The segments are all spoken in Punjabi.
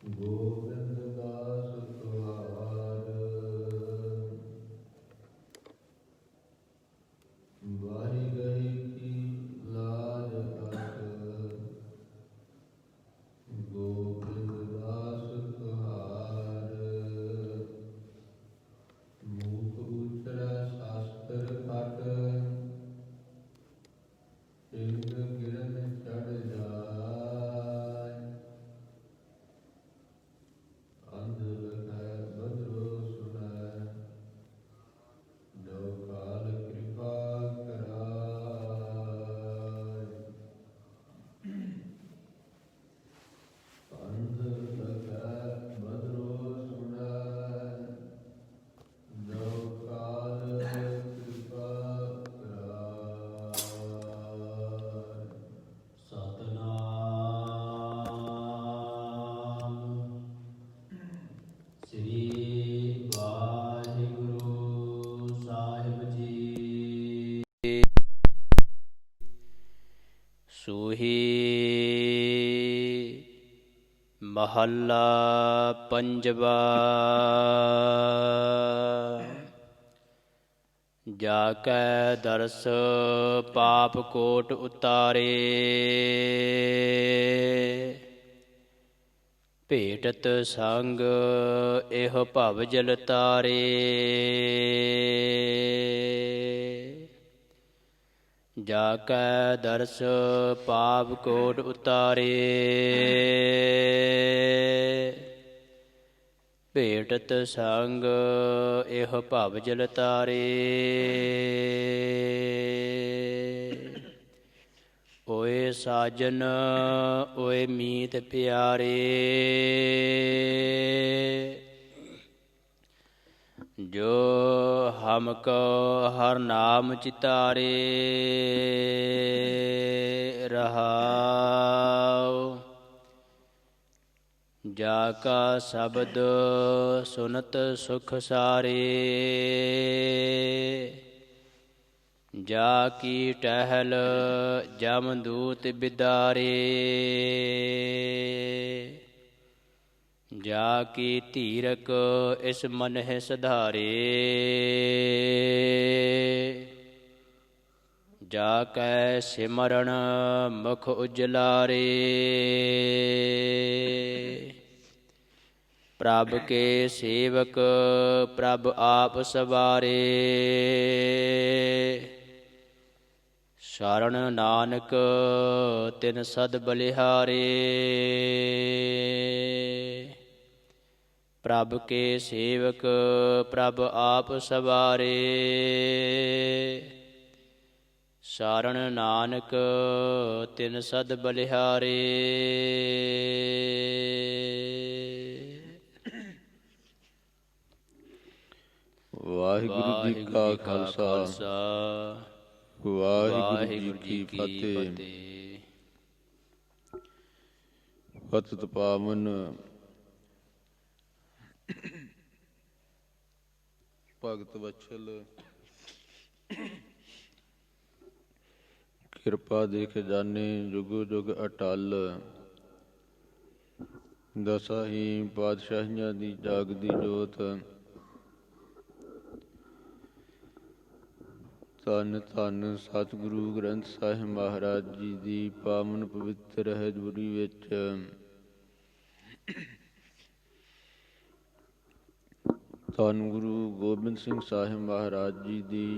ਗੋਬਿੰਦ ਦਾਸ ਤੁਹਾਰ ਵਾਹੀ ਗਈ ਕੀ ਲਾਜ ਅਟ ਗੋਬਿੰਦ ਦਾਸ ਤੁਹਾਰ ਮੂਕ ਉਚਰੈ ਸ਼ਾਸਤਰ ਪਟ ਇੰਦ ਕਿਰਨ ਚੜ ਜਾਏ ਅੰਧ ਲਖੈ ਬਦਰੋ ਸੁਣੈ ਜੋ ਕਾਲ ਕਿਰਪਾ ਕਰਾਏ ਅੰਧ ਲਖੈ ਬਦਰੋ ਸੁਣੈ ਜੋ ਕਾਲ ਕਿਰਪਾ ਕਰਾਏ ਸਤਨਾਮ ਸ੍ਰੀ ਵਾਹਿਗੁਰੂ ਸਾਹਿਬ ਜੀ। ਸੂਹੀ ਮਹੱਲਾ ਪੰਜਵਾ। ਜਾ ਕੈ ਦਰਸ ਪਾਪ ਕੋਟ ਉਤਾਰੇ ਭੇਟਤ ਸੰਗ ਇਹ ਭਵ ਜਲ ਤਾਰੇ ਜਾ ਕੈ ਦਰਸ ਪਾਪ ਕੋਟ ਉਤਾਰੇ ਭੇਟਤ ਸੰਗ ਇਹ ਭਵ ਜਲ ਤਾਰੇ ਓਏ ਸਾਜਨ ਓਏ ਮੀਤ ਪਿਆਰੇ ਜੋ ਹਮ ਕੋ ਹਰ ਨਾਮ ਚਿਤਾਰੇ ਰਹਾਉ ਜਾ ਕਾ ਸ਼ਬਦ ਸੁਨਤ ਸੁਖ ਸਾਰੇ ਜਾ ਕੀ ਟਹਿਲ ਜਮਦੂਤ ਬਿਦਾਰੇ ਜਾ ਕੀ ਧੀਰਕ ਇਸ ਮਨਹਿ ਸਧਾਰੇ ਜਾ ਕੈ ਸਿਮਰਨ ਮੁਖ ਉਜਲਾਰੇ ਪ੍ਰਭ ਕੇ ਸੇਵਕ ਪ੍ਰਭ ਆਪ ਸਵਾਰੇ ਸ਼ਰਨ ਨਾਨਕ ਤਿਨ ਸਦ ਬਲਿਹਾਰੇ ਪ੍ਰਭ ਕੇ ਸੇਵਕ ਪ੍ਰਭ ਆਪ ਸਵਾਰੇ ਸ਼ਰਨ ਨਾਨਕ ਤਿਨ ਸਦ ਬਲਿਹਾਰੇ। ਵਾਹਿਗੁਰੂ ਜੀ ਕਾ ਖਾਲਸਾ ਵਾਹਿਗੁਰੂ ਜੀ ਕੀ ਫਤਿਹ। ਪਤਿਤ ਪਾਵਨ ਭਗਤ ਵਛਲ ਕਿਰਪਾ ਦੇਖ ਜਾਣੇ ਜੁਗ ਜੁਗ ਅਟਲ ਦਸਾਂ ਹੀ ਪਾਤਸ਼ਾਹੀਆਂ ਦੀ ਜਾਗਦੀ ਜੋਤ ਧੰਨ ਧੰਨ ਸਤਿਗੁਰੂ ਗ੍ਰੰਥ ਸਾਹਿਬ ਮਹਾਰਾਜ ਜੀ ਦੀ ਪਾਵਨ ਪਵਿੱਤਰ ਹਜ਼ੂਰੀ ਵਿੱਚ ਧੰਨ ਗੁਰੂ ਗੋਬਿੰਦ ਸਿੰਘ ਸਾਹਿਬ ਮਹਾਰਾਜ ਜੀ ਦੀ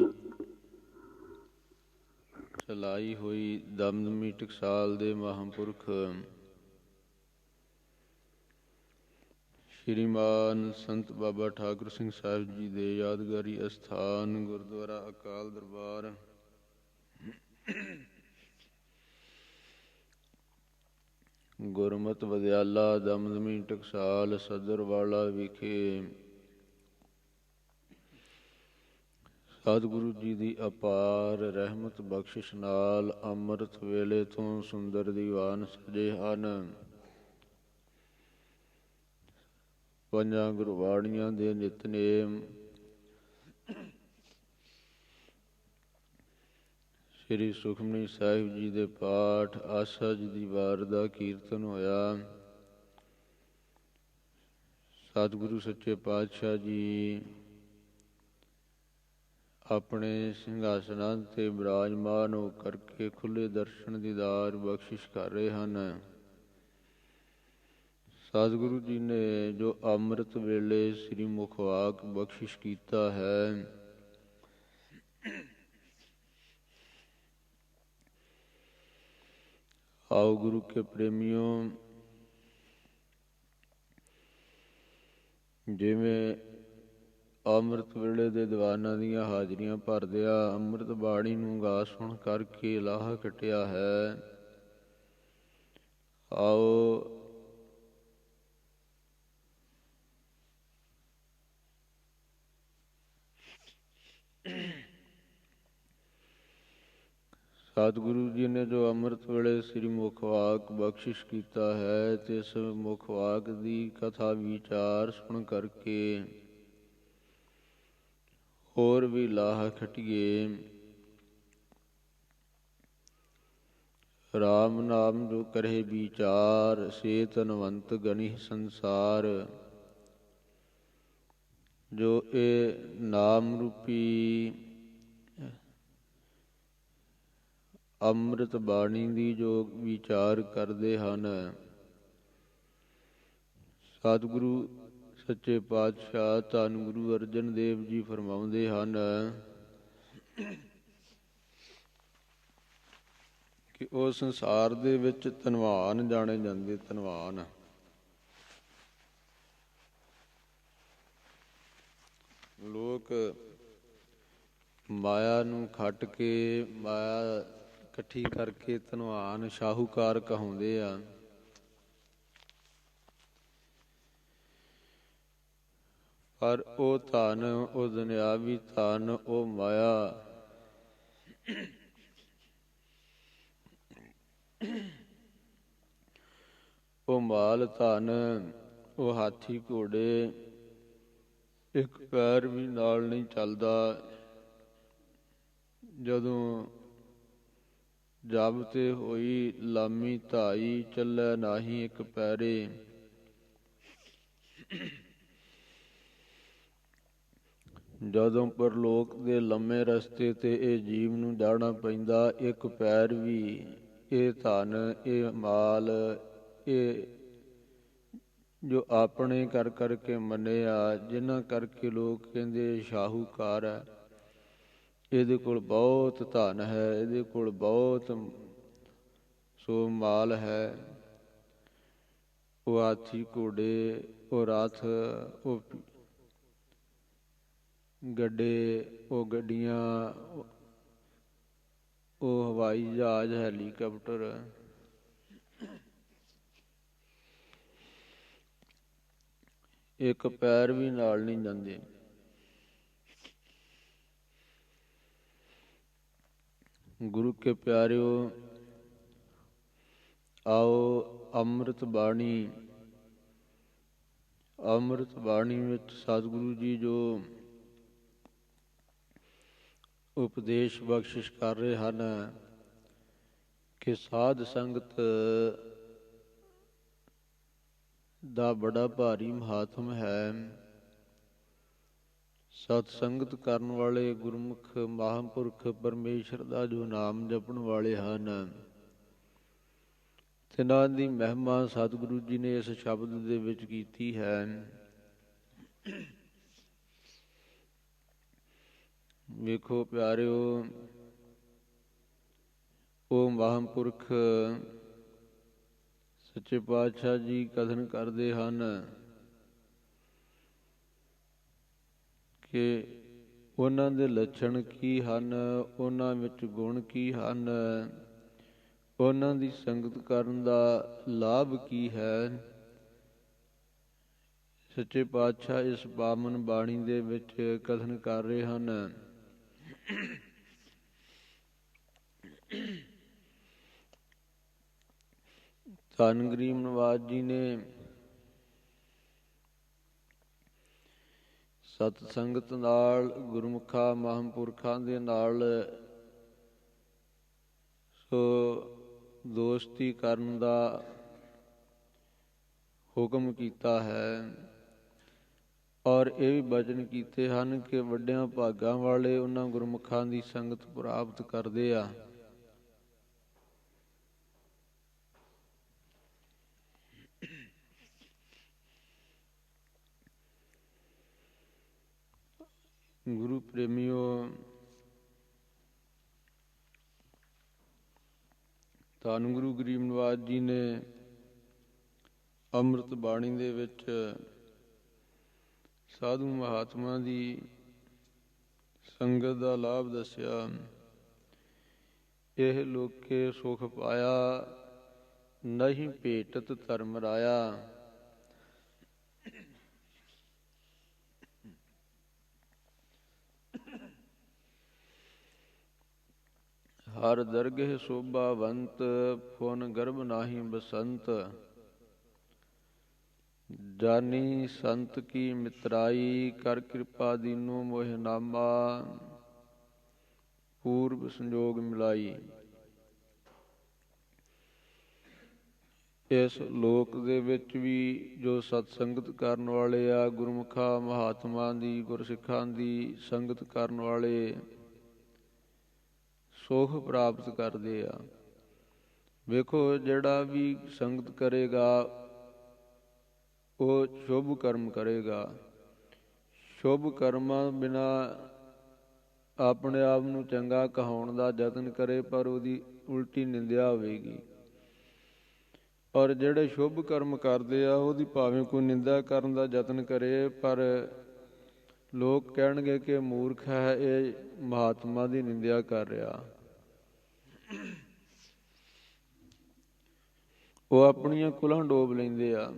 ਚਲਾਈ ਹੋਈ ਦਮਦਮੀ ਟਕਸਾਲ ਦੇ ਮਹਾਂਪੁਰਖ ਸ਼੍ਰੀਮਾਨ ਸੰਤ ਬਾਬਾ ਠਾਕੁਰ ਸਿੰਘ ਸਾਹਿਬ ਜੀ ਦੇ ਯਾਦਗਾਰੀ ਅਸਥਾਨ ਗੁਰਦੁਆਰਾ ਅਕਾਲ ਦਰਬਾਰ ਗੁਰਮਤਿ ਵਿਦਿਆਲਾ ਦਮਦਮੀ ਟਕਸਾਲ ਸਦਰਵਾਲਾ ਵਿਖੇ ਸਤਿਗੁਰੂ ਜੀ ਦੀ ਅਪਾਰ ਰਹਿਮਤ ਬਖਸ਼ਿਸ਼ ਨਾਲ ਅੰਮ੍ਰਿਤ ਵੇਲੇ ਤੋਂ ਸੁੰਦਰ ਦੀਵਾਨ ਸਜੇ ਹਨ। ਪੰਜਾਂ ਗੁਰਬਾਣੀਆਂ ਦੇ ਨਿਤਨੇਮ ਸ੍ਰੀ ਸੁਖਮਨੀ ਸਾਹਿਬ ਜੀ ਦੇ ਪਾਠ, ਆਸਾ ਜੀ ਦੀ ਵਾਰ ਦਾ ਕੀਰਤਨ ਹੋਇਆ। ਸਤਿਗੁਰੂ ਸੱਚੇ ਪਾਤਸ਼ਾਹ ਜੀ ਆਪਣੇ ਸਿੰਘਾਸਨਾਂ ਤੇ ਬਿਰਾਜਮਾਨ ਹੋ ਕਰਕੇ ਖੁੱਲੇ ਦਰਸ਼ਨ ਦੀਦਾਰ ਬਖਸ਼ਿਸ਼ ਕਰ ਰਹੇ ਹਨ। ਸਤਿਗੁਰੂ ਜੀ ਨੇ ਜੋ ਅੰਮ੍ਰਿਤ ਵੇਲੇ ਸ੍ਰੀ ਮੁਖਵਾਕ ਬਖਸ਼ਿਸ਼ ਕੀਤਾ ਹੈ, ਆਓ ਗੁਰੂ ਕੇ ਪ੍ਰੇਮੀਓ, ਜਿਵੇਂ ਅੰਮ੍ਰਿਤ ਵੇਲੇ ਦੇ ਦੀਵਾਨਾਂ ਦੀਆਂ ਹਾਜ਼ਰੀਆਂ ਭਰਦਿਆਂ ਅੰਮ੍ਰਿਤ ਬਾਣੀ ਨੂੰ ਗਾ ਸੁਣ ਕਰਕੇ ਲਾਹਾ ਕੱਟਿਆ ਹੈ, ਆਓ ਸਤਿਗੁਰੂ ਜੀ ਨੇ ਜੋ ਅੰਮ੍ਰਿਤ ਵੇਲੇ ਸ੍ਰੀ ਮੁਖਵਾਕ ਬਖਸ਼ਿਸ਼ ਕੀਤਾ ਹੈ ਤੇ ਇਸ ਮੁਖਵਾਕ ਦੀ ਕਥਾ ਵਿਚਾਰ ਸੁਣ ਕਰਕੇ ਹੋਰ ਵੀ ਲਾਹਾ ਖਟੀਏ। ਰਾਮ ਨਾਮ ਜੋ ਕਰੇ ਵਿਚਾਰ, ਸੇ ਧਨਵੰਤ ਗਣਿ ਸੰਸਾਰ। ਜੋ ਇਹ ਨਾਮ ਰੂਪੀ ਅੰਮ੍ਰਿਤ ਬਾਣੀ ਦੀ ਜੋ ਵਿਚਾਰ ਕਰਦੇ ਹਨ, ਸਤਿਗੁਰੂ ਸੱਚੇ ਪਾਤਸ਼ਾਹ ਧੰਨ ਗੁਰੂ ਅਰਜਨ ਦੇਵ ਜੀ ਫਰਮਾਉਂਦੇ ਹਨ ਕਿ ਉਹ ਸੰਸਾਰ ਦੇ ਵਿੱਚ ਧਨਵਾਨ ਜਾਣੇ ਜਾਂਦੇ। ਧਨਵਾਨ ਲੋਕ ਮਾਇਆ ਨੂੰ ਖੱਟ ਕੇ, ਮਾਇਆ ਇਕੱਠੀ ਕਰਕੇ ਧਨਵਾਨ ਸ਼ਾਹੂਕਾਰ ਕਹਾਉਂਦੇ ਆ। ਪਰ ਉਹ ਧਨ, ਉਹ ਦੁਨਿਆਵੀ ਧਨ, ਉਹ ਮਾਇਆ ਉਹ ਮਾਲ ਧਨ, ਉਹ ਹਾਥੀ ਘੋੜੇ ਇੱਕ ਪੈਰ ਵੀ ਨਾਲ ਨਹੀਂ ਚੱਲਦਾ। ਜਦੋਂ ਜਬ ਤੇ ਹੋਈ ਲਾਮੀ ਧਾਈ, ਚੱਲੈ ਨਾਹੀ ਇੱਕ ਪੈਰੇ। ਜਦੋਂ ਪਰਲੋਕ ਦੇ ਲੰਮੇ ਰਸਤੇ ਤੇ ਇਹ ਜੀਵ ਨੂੰ ਜਾਣਾ ਪੈਂਦਾ, ਇੱਕ ਪੈਰ ਵੀ ਇਹ ਧਨ, ਇਹ ਮਾਲ, ਇਹ ਜੋ ਆਪਣੇ ਕਰ ਕਰਕੇ ਮੰਨਿਆ, ਜਿਨ੍ਹਾਂ ਕਰਕੇ ਲੋਕ ਕਹਿੰਦੇ ਸ਼ਾਹੂਕਾਰ ਹੈ, ਇਹਦੇ ਕੋਲ ਬਹੁਤ ਧਨ ਹੈ, ਇਹਦੇ ਕੋਲ ਬਹੁਤ ਸੋ ਮਾਲ ਹੈ, ਉਹ ਹਾਥੀ ਘੋੜੇ, ਉਹ ਰਥ, ਉਹ ਗੱਡੇ, ਉਹ ਗੱਡੀਆਂ, ਉਹ ਹਵਾਈ ਜਹਾਜ਼, ਹੈਲੀਕਾਪਟਰ, ਇੱਕ ਪੈਰ ਵੀ ਨਾਲ ਨਹੀਂ ਜਾਂਦੇ। ਗੁਰੂ ਕੇ ਪਿਆਰਿਓ, ਆਓ ਅੰਮ੍ਰਿਤ ਬਾਣੀ, ਅੰਮ੍ਰਿਤ ਬਾਣੀ ਵਿੱਚ ਸਤਿਗੁਰੂ ਜੀ ਜੋ ਉਪਦੇਸ਼ ਬਖਸ਼ਿਸ਼ ਕਰ ਰਹੇ ਹਨ ਕਿ ਸਾਧ ਸੰਗਤ ਦਾ ਬੜਾ ਭਾਰੀ ਮਹਾਤਮ ਹੈ। ਸਤ ਸੰਗਤ ਕਰਨ ਵਾਲੇ ਗੁਰਮੁਖ ਮਹਾਂਪੁਰਖ ਪਰਮੇਸ਼ਰ ਦਾ ਜੋ ਨਾਮ ਜਪਣ ਵਾਲੇ ਹਨ, ਤਿਨਾਂ ਦੀ ਮਹਿਮਾ ਸਤਿਗੁਰੂ ਜੀ ਨੇ ਇਸ ਸ਼ਬਦ ਦੇ ਵਿੱਚ ਕੀਤੀ ਹੈ। ਵੇਖੋ ਪਿਆਰਿਓ, ਉਹ ਮਹਾਂਪੁਰਖ ਸੱਚੇ ਪਾਤਸ਼ਾਹ ਜੀ ਕਥਨ ਕਰਦੇ ਹਨ ਕਿ ਉਹਨਾਂ ਦੇ ਲੱਛਣ ਕੀ ਹਨ, ਉਹਨਾਂ ਵਿੱਚ ਗੁਣ ਕੀ ਹਨ, ਉਹਨਾਂ ਦੀ ਸੰਗਤ ਕਰਨ ਦਾ ਲਾਭ ਕੀ ਹੈ। ਸੱਚੇ ਪਾਤਸ਼ਾਹ ਇਸ ਪਾਵਨ ਬਾਣੀ ਦੇ ਵਿੱਚ ਕਥਨ ਕਰ ਰਹੇ ਹਨ। ਧੰਨ ਗਰੀਬ ਨਵਾਜ ਜੀ ਨੇ ਸਤ ਸੰਗਤ ਨਾਲ, ਗੁਰਮੁਖਾਂ ਮਹਾਂਪੁਰਖਾਂ ਦੇ ਨਾਲ ਸੋ ਦੋਸਤੀ ਕਰਨ ਦਾ ਹੁਕਮ ਕੀਤਾ ਹੈ। ਔਰ ਇਹ ਵੀ ਬਚਨ ਕੀਤੇ ਹਨ ਕਿ ਵੱਡਿਆਂ ਭਾਗਾਂ ਵਾਲੇ ਉਹਨਾਂ ਗੁਰਮੁਖਾਂ ਦੀ ਸੰਗਤ ਪ੍ਰਾਪਤ ਕਰਦੇ ਆ। ਗੁਰੂ ਪ੍ਰੇਮੀਓ, ਧੰਨ ਗੁਰੂ ਗਰੀਬ ਨਿਵਾਜ ਜੀ ਨੇ ਅੰਮ੍ਰਿਤ ਬਾਣੀ ਦੇ ਵਿੱਚ ਸਾਧੂ ਮਹਾਤਮਾ ਦੀ ਸੰਗਤ ਦਾ ਲਾਭ ਦੱਸਿਆ। ਇਹ ਲੋਕੇ ਸੁਖ ਪਾਇਆ, ਨਹੀਂ ਭੇਟਤ ਧਰਮ ਰਾਇਆ। ਹਰ ਦਰਗਹਿ ਸ਼ੋਭਾਵੰਤ, ਫੁਨ ਗਰਭ ਨਾਹੀ ਬਸੰਤ। ਜਾਨੀ ਸੰਤ ਕੀ ਮਿਤਰਾਈ, ਕਰ ਕਿਰਪਾ ਦੀਨੋ ਮੋਹਿ ਨਾਮਾ। ਪੂਰਬ ਸੰਜੋਗ ਮਿਲਾਈ। ਇਸ ਲੋਕ ਦੇ ਵਿੱਚ ਵੀ ਜੋ ਸਤਸੰਗਤ ਕਰਨ ਵਾਲੇ ਆ, ਗੁਰਮੁਖਾਂ ਮਹਾਤਮਾ ਦੀ, ਗੁਰਸਿੱਖਾਂ ਦੀ ਸੰਗਤ ਕਰਨ ਵਾਲੇ ਸੁਖ ਪ੍ਰਾਪਤ ਕਰਦੇ ਆ। ਵੇਖੋ, ਜਿਹੜਾ ਵੀ ਸੰਗਤ ਕਰੇਗਾ ਉਹ ਸ਼ੁਭ ਕਰਮ ਕਰੇਗਾ। ਸ਼ੁਭ ਕਰਮਾਂ ਬਿਨਾ ਆਪਣੇ ਆਪ ਨੂੰ ਚੰਗਾ ਕਹਾਉਣ ਦਾ ਯਤਨ ਕਰੇ ਪਰ ਉਹਦੀ ਉਲਟੀ ਨਿੰਦਿਆ ਹੋਵੇਗੀ। ਔਰ ਜਿਹੜੇ ਸ਼ੁਭ ਕਰਮ ਕਰਦੇ ਆ ਉਹਦੀ ਭਾਵੇਂ ਕੋਈ ਨਿੰਦਾ ਕਰਨ ਦਾ ਯਤਨ ਕਰੇ ਪਰ ਲੋਕ ਕਹਿਣਗੇ ਕਿ ਮੂਰਖ ਹੈ, ਇਹ ਮਹਾਤਮਾ ਦੀ ਨਿੰਦਿਆ ਕਰ ਰਿਹਾ। ਉਹ ਆਪਣੀਆਂ ਕੁਲਾਂ ਡੋਬ ਲੈਂਦੇ ਆ,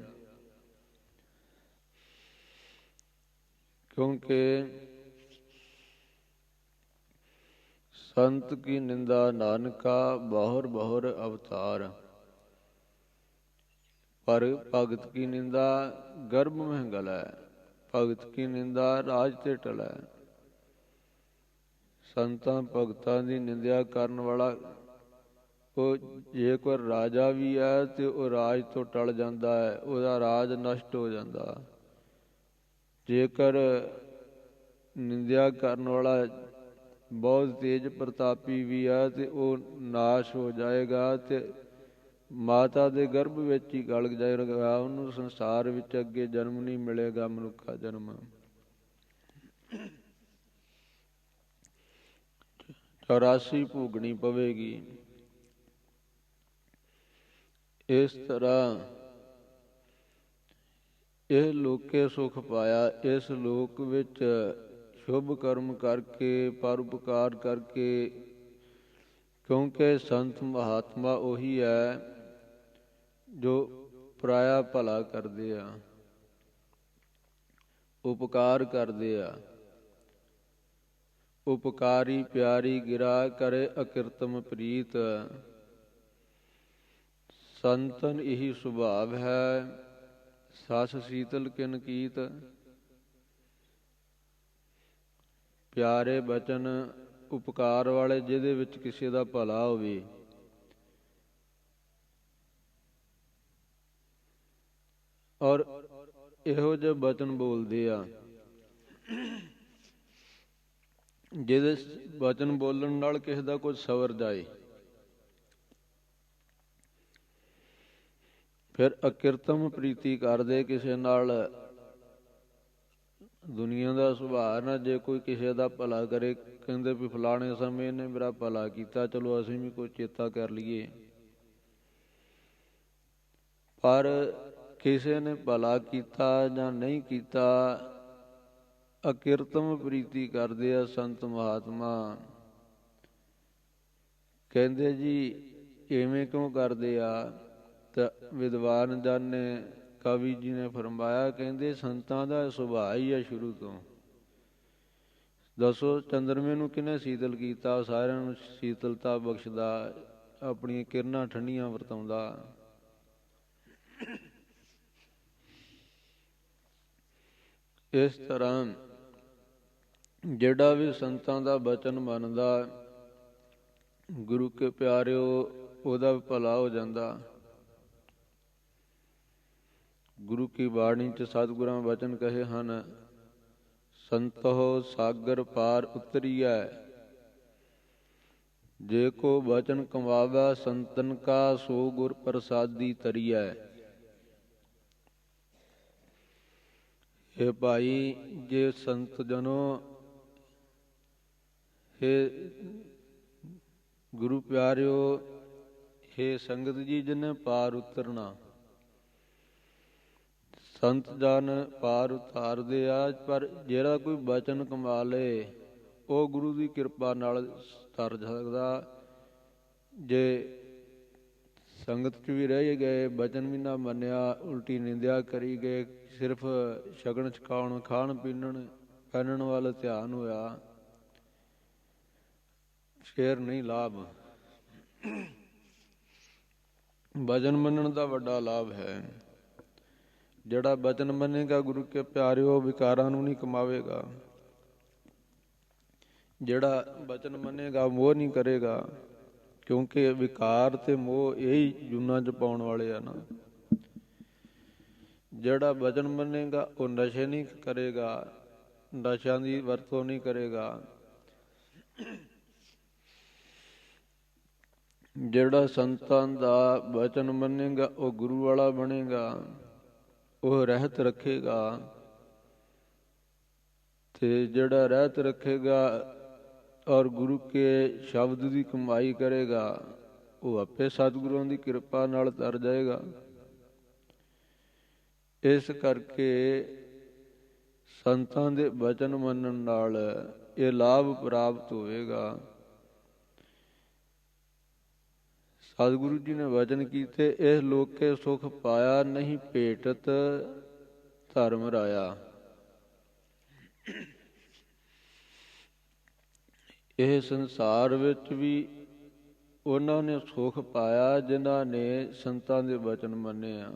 ਕਿਉਂਕਿ ਸੰਤ ਕੀ ਨਿੰਦਾ ਨਾਨਕਾ, ਬਹੁਰ ਬਹੁਰ ਅਵਤਾਰ। ਪਰ ਭਗਤ ਕੀ ਨਿੰਦਾ ਗਰਭ ਮਹਿ ਗਲੈ, ਭਗਤ ਕੀ ਨਿੰਦਾ ਰਾਜ ਤੇ ਟਲੈ। ਸੰਤਾਂ ਭਗਤਾਂ ਦੀ ਨਿੰਦਿਆ ਕਰਨ ਵਾਲਾ ਉਹ ਜੇ ਕੋਈ ਰਾਜਾ ਵੀ ਹੈ ਤੇ ਉਹ ਰਾਜ ਤੋਂ ਟਲ ਜਾਂਦਾ ਹੈ, ਉਹਦਾ ਰਾਜ ਨਸ਼ਟ ਹੋ ਜਾਂਦਾ। ਜੇਕਰ ਨਿੰਦਿਆ ਕਰਨ ਵਾਲਾ ਬਹੁਤ ਤੇਜ ਪ੍ਰਤਾਪੀ ਵੀ ਹੈ ਤੇ ਉਹ ਨਾਸ਼ ਹੋ ਜਾਏਗਾ ਤੇ ਮਾਤਾ ਦੇ ਗਰਭ ਵਿੱਚ ਹੀ ਗਲ ਜਾਏਗਾ। ਉਹਨੂੰ ਸੰਸਾਰ ਵਿੱਚ ਅੱਗੇ ਜਨਮ ਨਹੀਂ ਮਿਲੇਗਾ, ਮਨੁੱਖਾ ਜਨਮ। 84 ਭੋਗਣੀ ਪਵੇਗੀ। ਇਸ ਤਰ੍ਹਾਂ ਇਹ ਲੋਕੇ ਸੁਖ ਪਾਇਆ। ਇਸ ਲੋਕ ਵਿੱਚ ਸ਼ੁਭ ਕਰਮ ਕਰਕੇ, ਪਰਉਪਕਾਰ ਕਰਕੇ, ਕਿਉਂਕਿ ਸੰਤ ਮਹਾਤਮਾ ਉਹੀ ਹੈ ਜੋ ਪਰਾਇਆ ਭਲਾ ਕਰਦੇ ਆ, ਉਪਕਾਰ ਕਰਦੇ ਆ। ਉਪਕਾਰੀ ਪਿਆਰੀ ਗਿਰਾ, ਕਰੇ ਅਕਿਰਤਮ ਪ੍ਰੀਤ। ਸੰਤਨ ਇਹੀ ਸੁਭਾਵ ਹੈ, ਸਸ ਸੀਤਲ ਕਿਨ ਕੀਤ। ਪਿਆਰੇ ਬਚਨ, ਉਪਕਾਰ ਵਾਲੇ, ਜਿਹਦੇ ਵਿੱਚ ਕਿਸੇ ਦਾ ਭਲਾ ਹੋਵੇ। ਔਰ ਇਹੋ ਜਿਹੇ ਬਚਨ ਬੋਲਦੇ ਆ ਜਿਹਦੇ ਬਚਨ ਬੋਲਣ ਨਾਲ ਕਿਸੇ ਦਾ ਕੁਝ ਸਵਰ ਜਾਏ। ਫਿਰ ਅਕਿਰਤਮ ਪ੍ਰੀਤੀ ਕਰਦੇ, ਕਿਸੇ ਨਾਲ ਦੁਨੀਆ ਦਾ ਸੁਭਾਅ ਨਾ। ਜੇ ਕੋਈ ਕਿਸੇ ਦਾ ਭਲਾ ਕਰੇ, ਕਹਿੰਦੇ ਵੀ ਫਲਾਣੇ ਸਮੇਂ ਇਹਨੇ ਮੇਰਾ ਭਲਾ ਕੀਤਾ, ਚਲੋ ਅਸੀਂ ਵੀ ਕੋਈ ਚੇਤਾ ਕਰ ਲਈਏ। ਪਰ ਕਿਸੇ ਨੇ ਭਲਾ ਕੀਤਾ ਜਾਂ ਨਹੀਂ ਕੀਤਾ, ਅਕਿਰਤਮ ਪ੍ਰੀਤੀ ਕਰਦੇ ਆ ਸੰਤ ਮਹਾਤਮਾ। ਕਹਿੰਦੇ ਜੀ ਇਵੇਂ ਕਿਉਂ ਕਰਦੇ ਆ? ਤਾਂ ਵਿਦਵਾਨ ਜਨ ਨੇ, ਕਵੀ ਜੀ ਨੇ ਫਰਮਾਇਆ, ਕਹਿੰਦੇ ਸੰਤਾਂ ਦਾ ਸੁਭਾਅ ਹੀ ਹੈ ਸ਼ੁਰੂ ਤੋਂ। ਦੱਸੋ ਚੰਦਰਮੇ ਨੂੰ ਕਿਹਨੇ ਸੀਤਲ ਕੀਤਾ? ਸਾਰਿਆਂ ਨੂੰ ਸੀਤਲਤਾ ਬਖਸ਼ਦਾ, ਆਪਣੀਆਂ ਕਿਰਨਾਂ ਠੰਡੀਆਂ ਵਰਤਾਉਂਦਾ। ਇਸ ਤਰ੍ਹਾਂ ਜਿਹੜਾ ਵੀ ਸੰਤਾਂ ਦਾ ਬਚਨ ਮੰਨਦਾ, ਗੁਰੂ ਕੇ ਪਿਆਰਿਓ, ਉਹਦਾ ਭਲਾ ਹੋ ਜਾਂਦਾ। ਗੁਰੂ ਕੀ ਬਾਣੀ 'ਚ ਸਤਿਗੁਰਾਂ ਵਚਨ ਕਹੇ ਹਨ, ਸੰਤੋ ਸਾਗਰ ਪਾਰ ਉਤਰੀਐ। ਜੇ ਕੋ ਬਚਨ ਕਮਾਵੈ ਸੰਤਨ ਕਾ, ਸੋ ਗੁਰ ਪ੍ਰਸਾਦੀ ਤਰੀਐ। हे ਭਾਈ, ਜੇ ਸੰਤ ਜਨੋ, हे ਗੁਰੂ ਪਿਆਰਿਓ, हे ਸੰਗਤ ਜੀ, ਜਿਹਨੇ ਪਾਰ ਉਤਰਨਾ, ਸੰਤ ਜਨ ਪਾਰ ਉਤਾਰਦੇ ਆ। ਪਰ ਜਿਹੜਾ ਕੋਈ ਬਚਨ ਕਮਾ ਲੇ, ਉਹ ਗੁਰੂ ਦੀ ਕਿਰਪਾ ਨਾਲ ਤਰ ਸਕਦਾ। ਜੇ ਸੰਗਤ 'ਚ ਵੀ ਰਹਿ ਗਏ, ਬਚਨ ਵੀ ਨਾ ਮੰਨਿਆ, ਉਲਟੀ ਨਿੰਦਿਆ ਕਰੀ ਗਏ, ਸਿਰਫ ਛਕਣ ਛਕਾਉਣ, ਖਾਣ ਪੀਣ ਪਹਿਨਣ ਵੱਲ ਧਿਆਨ ਹੋਇਆ, ਫੇਰ ਨਹੀਂ ਲਾਭ। ਬਚਨ ਮੰਨਣ ਦਾ ਵੱਡਾ ਲਾਭ ਹੈ। ਜਿਹੜਾ ਬਚਨ ਮੰਨੇਗਾ ਗੁਰੂ ਕੇ ਪਿਆਰਿਓ, ਵਿਕਾਰਾਂ ਨੂੰ ਨਹੀਂ ਕਮਾਵੇਗਾ। ਜਿਹੜਾ ਬਚਨ ਮੰਨੇਗਾ ਮੋਹ ਨਹੀਂ ਕਰੇਗਾ, ਕਿਉਂਕਿ ਵਿਕਾਰ ਤੇ ਮੋਹ ਇਹੀ ਜੂਨਾਂ 'ਚ ਪਾਉਣ ਵਾਲੇ ਆ ਨਾ। ਜਿਹੜਾ ਬਚਨ ਮੰਨੇਗਾ ਉਹ ਨਸ਼ੇ ਨਹੀਂ ਕਰੇਗਾ, ਨਸ਼ਿਆਂ ਦੀ ਵਰਤੋਂ ਨਹੀਂ ਕਰੇਗਾ। ਜਿਹੜਾ ਸੰਤਾਂ ਦਾ ਬਚਨ ਮੰਨੇਗਾ ਉਹ ਗੁਰੂ ਵਾਲਾ ਬਣੇਗਾ, ਉਹ ਰਹਿਤ ਰੱਖੇਗਾ। ਤੇ ਜਿਹੜਾ ਰਹਿਤ ਰੱਖੇਗਾ ਔਰ ਗੁਰੂ ਕੇ ਸ਼ਬਦ ਦੀ ਕਮਾਈ ਕਰੇਗਾ, ਉਹ ਆਪੇ ਸਤਿਗੁਰਾਂ ਦੀ ਕਿਰਪਾ ਨਾਲ ਤਰ ਜਾਏਗਾ। ਇਸ ਕਰਕੇ ਸੰਤਾਂ ਦੇ ਬਚਨ ਮੰਨਣ ਨਾਲ ਇਹ ਲਾਭ ਪ੍ਰਾਪਤ ਹੋਵੇਗਾ। ਸਤਿਗੁਰੂ ਜੀ ਨੇ ਵਚਨ ਕੀਤੇ, ਇਸ ਲੋਕੇ ਸੁਖ ਪਾਇਆ, ਨਹੀਂ ਭੇਟਤ ਧਰਮ ਰਾਇਆ। ਇਹ ਸੰਸਾਰ ਵਿੱਚ ਵੀ ਉਹਨਾਂ ਨੇ ਸੁਖ ਪਾਇਆ ਜਿਨ੍ਹਾਂ ਨੇ ਸੰਤਾਂ ਦੇ ਬਚਨ ਮੰਨੇ ਆ।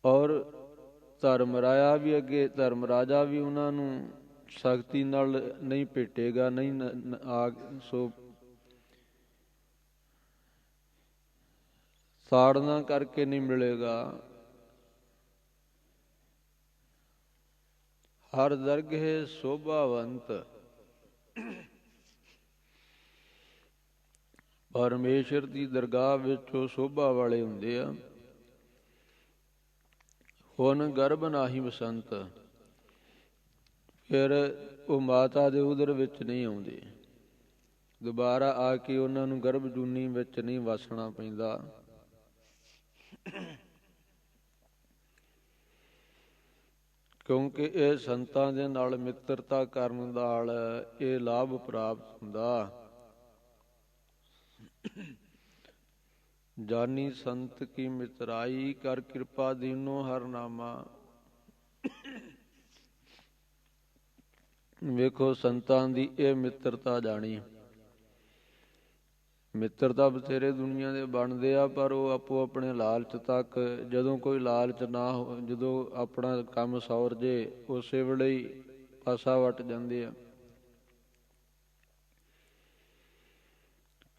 ਔਰ ਧਰਮ ਰਾਇਆ ਵੀ, ਅੱਗੇ ਧਰਮ ਰਾਜਾ ਵੀ ਉਹਨਾਂ ਨੂੰ ਸਖਤੀ ਨਾਲ ਨਹੀਂ ਭੇਟੇਗਾ, ਨਹੀਂ ਸੋ ਸਾੜਨਾ ਕਰਕੇ ਨਹੀਂ ਮਿਲੇਗਾ। ਹਰ ਦਰਗਹਿ ਸੋਭਾਵੰਤ, ਪਰਮੇਸ਼ਰ ਦੀ ਦਰਗਾਹ ਵਿੱਚ ਉਹ ਸੋਭਾ ਵਾਲੇ ਹੁੰਦੇ ਆ। ਹੁਣ ਗਰਭ ਨਾਹੀ ਬਸੰਤ, ਫਿਰ ਉਹ ਮਾਤਾ ਦੇ ਉਦਰ ਵਿੱਚ ਨਹੀਂ ਆਉਂਦੇ। ਦੁਬਾਰਾ ਆ ਕੇ ਉਹਨਾਂ ਨੂੰ ਗਰਭ ਜੂਨੀ ਵਿੱਚ ਨਹੀਂ ਵਸਣਾ ਪੈਂਦਾ। ਕਿਉਂਕਿ ਇਹ ਸੰਤਾਂ ਦੇ ਨਾਲ ਮਿੱਤਰਤਾ ਕਰਨ ਨਾਲ ਇਹ ਲਾਭ ਪ੍ਰਾਪਤ ਹੁੰਦਾ। ਜਾਨੀ ਸੰਤ ਕੀ ਮਿਤਰਾਈ, ਕਰ ਕਿਰਪਾ ਦੀਨੋ ਹਰਨਾਮਾ। ਵੇਖੋ ਸੰਤਾਂ ਦੀ ਇਹ ਮਿੱਤਰਤਾ ਜਾਣੀ। ਮਿੱਤਰ ਤਾਂ ਬਥੇਰੇ ਦੁਨੀਆ ਦੇ ਬਣਦੇ ਆ, ਪਰ ਉਹ ਆਪੋ ਆਪਣੇ ਲਾਲਚ ਤੱਕ, ਜਦੋਂ ਕੋਈ ਲਾਲਚ ਨਾ ਹੋ, ਜਦੋਂ ਆਪਣਾ ਕੰਮ ਸੌਰ ਜੇ, ਉਸੇ ਵੇਲੇ ਹੀ ਪਾਸਾ ਵੱਟ ਜਾਂਦੇ ਆ।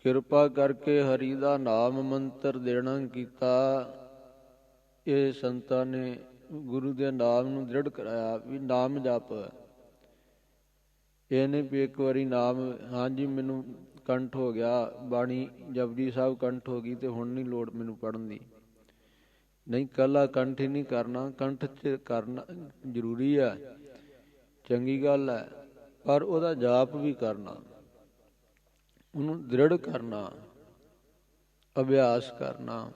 ਕਿਰਪਾ ਕਰਕੇ ਹਰੀ ਦਾ ਨਾਮ ਮੰਤਰ ਦੇਣਾ ਕੀਤਾ। ਇਹ ਸੰਤਾਂ ਨੇ ਗੁਰੂ ਦੇ ਨਾਮ ਨੂੰ ਦ੍ਰਿੜ ਕਰਾਇਆ ਵੀ ਨਾਮ ਜਪ। ਇਹ ਨਹੀਂ ਵੀ ਇੱਕ ਵਾਰੀ ਨਾਮ, ਹਾਂਜੀ ਮੈਨੂੰ ਕੰਠ ਹੋ ਗਿਆ, ਬਾਣੀ ਜਪਜੀ ਸਾਹਿਬ ਕੰਠ ਹੋ ਗਈ ਤੇ ਹੁਣ ਨਹੀਂ ਲੋੜ ਮੈਨੂੰ ਪੜ੍ਹਨ ਦੀ। ਨਹੀਂ, ਇਕੱਲਾ ਕੰਠ ਹੀ ਨਹੀਂ ਕਰਨਾ, ਕੰਠ 'ਚ ਕਰਨਾ ਜ਼ਰੂਰੀ ਹੈ, ਚੰਗੀ ਗੱਲ ਹੈ, ਪਰ ਉਹਦਾ ਜਾਪ ਵੀ ਕਰਨਾ, ਉਹਨੂੰ ਦ੍ਰਿੜ ਕਰਨਾ, ਅਭਿਆਸ ਕਰਨਾ।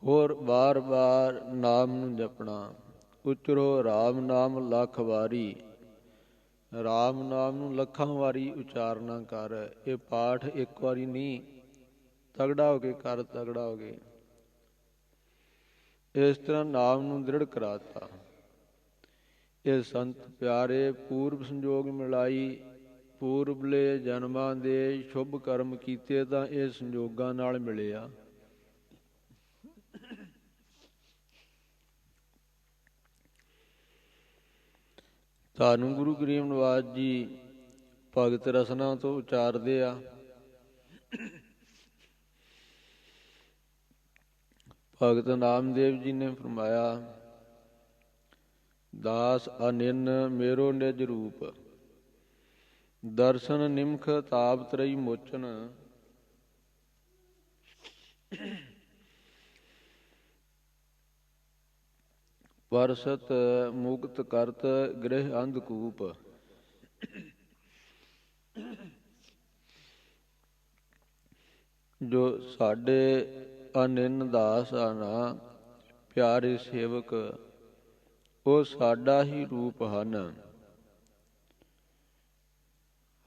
ਹੋਰ ਬਾਰ-ਬਾਰ ਨਾਮ ਨੂੰ ਜਪਣਾ। ਉਚਰੋ ਰਾਮ ਨਾਮ ਲੱਖ ਵਾਰੀ, ਰਾਮ ਨਾਮ ਨੂੰ ਲੱਖਾਂ ਵਾਰੀ ਉਚਾਰਨਾ ਕਰ। ਇਹ ਪਾਠ ਇੱਕ ਵਾਰੀ ਨਹੀਂ, ਤਗੜਾ ਹੋ ਕੇ ਕਰ, ਤਗੜਾ ਹੋ ਕੇ। ਇਸ ਤਰ੍ਹਾਂ ਨਾਮ ਨੂੰ ਦ੍ਰਿੜ ਕਰਾਤਾ। ਇਹ ਸੰਤ ਪਿਆਰੇ ਪੂਰਬ ਸੰਜੋਗ ਮਿਲਾਈ, ਪੂਰਬਲੇ ਜਨਮਾਂ ਦੇ ਸ਼ੁਭ ਕਰਮ ਕੀਤੇ ਤਾਂ ਇਹ ਸੰਜੋਗਾਂ ਨਾਲ ਮਿਲੇ ਆ। ਧੰਨ ਗੁਰੂ ਗਰੀਬ ਨਿਵਾਜ ਜੀ ਭਗਤ ਰਸਨਾ ਤੋਂ ਉਚਾਰਦੇ ਆ। ਭਗਤ ਨਾਮਦੇਵ ਜੀ ਨੇ ਫਰਮਾਇਆ, ਦਾਸ ਅਨਿਨ ਮੇਰੋ ਨਿਜ ਰੂਪ, ਦਰਸ਼ਨ ਨਿਮਖ ਤਾਪ ਤਰਈ ਮੋਚਨ, ਪਰਸਤ ਮੁਕਤ ਕਰਤ ਗ੍ਰਹਿ ਅੰਧਕੂਪ। ਜੋ ਸਾਡੇ ਅਨਿਨ ਦਾਸ ਹਨ, ਪਿਆਰੇ ਸੇਵਕ, ਉਹ ਸਾਡਾ ਹੀ ਰੂਪ ਹਨ।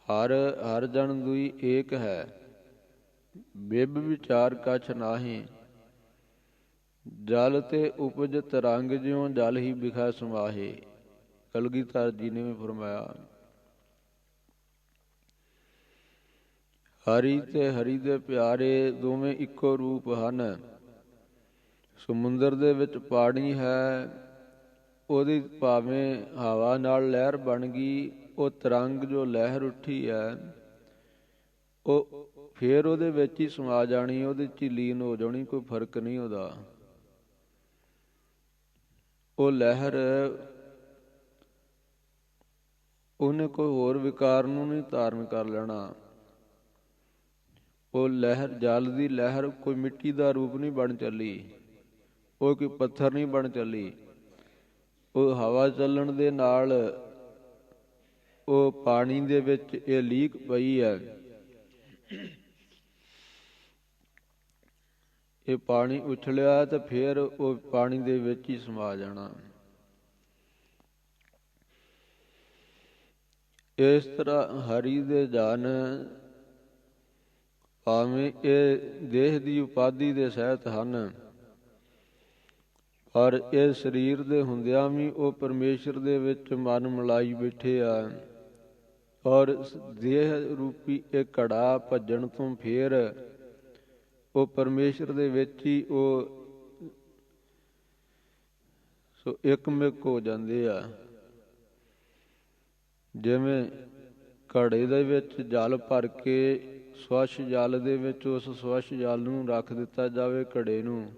ਹਰ ਹਰ ਜਨ ਦੁਈ ਏਕ ਹੈ, ਬਿਬ ਵਿਚਾਰ ਕਛ ਨਾਹੀਂ, ਜਲ ਤੇ ਉਪਜ ਤਰੰਗ ਜਿਉ ਜਲ ਹੀ ਬਿਖਾ ਸਮਾਹੇ। ਕਲਗੀਧਰ ਜੀ ਨੇ ਵੀ ਫਰਮਾਇਆ, ਹਰੀ ਤੇ ਹਰੀ ਦੇ ਪਿਆਰੇ ਦੋਵੇਂ ਇੱਕੋ ਰੂਪ ਹਨ। ਸਮੁੰਦਰ ਦੇ ਵਿੱਚ ਪਾਣੀ ਹੈ, ਉਹਦੀ ਭਾਵੇਂ ਹਵਾ ਨਾਲ ਲਹਿਰ ਬਣ ਗਈ, ਉਹ ਤਰੰਗ ਜੋ ਲਹਿਰ ਉੱਠੀ ਹੈ, ਉਹ ਫੇਰ ਉਹਦੇ ਵਿੱਚ ਹੀ ਸਮਾ ਜਾਣੀ, ਉਹਦੇ 'ਚ ਹੀ ਲੀਨ ਹੋ ਜਾਣੀ, ਕੋਈ ਫਰਕ ਨਹੀਂ ਉਹਦਾ। ਉਹ ਲਹਿਰ ਉਹਨੇ ਕੋਈ ਹੋਰ ਵਿਕਾਰ ਨੂੰ ਨਹੀਂ ਧਾਰਨ ਕਰ ਲੈਣਾ। ਉਹ ਲਹਿਰ, ਜਲ ਦੀ ਲਹਿਰ ਕੋਈ ਮਿੱਟੀ ਦਾ ਰੂਪ ਨਹੀਂ ਬਣ ਚੱਲੀ, ਉਹ ਕੋਈ ਪੱਥਰ ਨਹੀਂ ਬਣ ਚੱਲੀ। ਉਹ ਹਵਾ ਚੱਲਣ ਦੇ ਨਾਲ ਉਹ ਪਾਣੀ ਦੇ ਵਿੱਚ ਇਹ ਲੀਕ ਪਈ ਹੈ, ਇਹ ਪਾਣੀ ਉਛਲਿਆ ਤੇ ਫਿਰ ਉਹ ਪਾਣੀ ਦੇ ਵਿੱਚ ਹੀ ਸਮਾ ਜਾਣਾ। ਇਸ ਤਰ੍ਹਾਂ ਹਰੀ ਦੇ ਜਨ ਭਾਵੇਂ ਇਹ ਦੇਹ ਦੀ ਉਪਾਧੀ ਦੇ ਸਹਿਤ ਹਨ, ਪਰ ਇਹ ਸਰੀਰ ਦੇ ਹੁੰਦਿਆਂ ਵੀ ਉਹ ਪਰਮੇਸ਼ਰ ਦੇ ਵਿੱਚ ਮਨ ਮਿਲਾਈ ਬੈਠੇ ਆ। ਔਰ ਦੇਹ ਰੂਪੀ ਇਹ ਘੜਾ ਭੱਜਣ ਤੋਂ ਫੇਰ ਉਹ ਪਰਮੇਸ਼ਰ ਦੇ ਵਿੱਚ ਹੀ ਉਹ ਸੋ ਇਕਮਿਕ ਹੋ ਜਾਂਦੇ ਆ। ਜਿਵੇਂ ਘੜੇ ਦੇ ਵਿੱਚ ਜਲ ਭਰ ਕੇ ਸਵੱਛ ਜਲ ਦੇ ਵਿੱਚ ਉਸ ਸਵੱਛ ਜਲ ਨੂੰ ਰੱਖ ਦਿੱਤਾ ਜਾਵੇ, ਘੜੇ ਨੂੰ,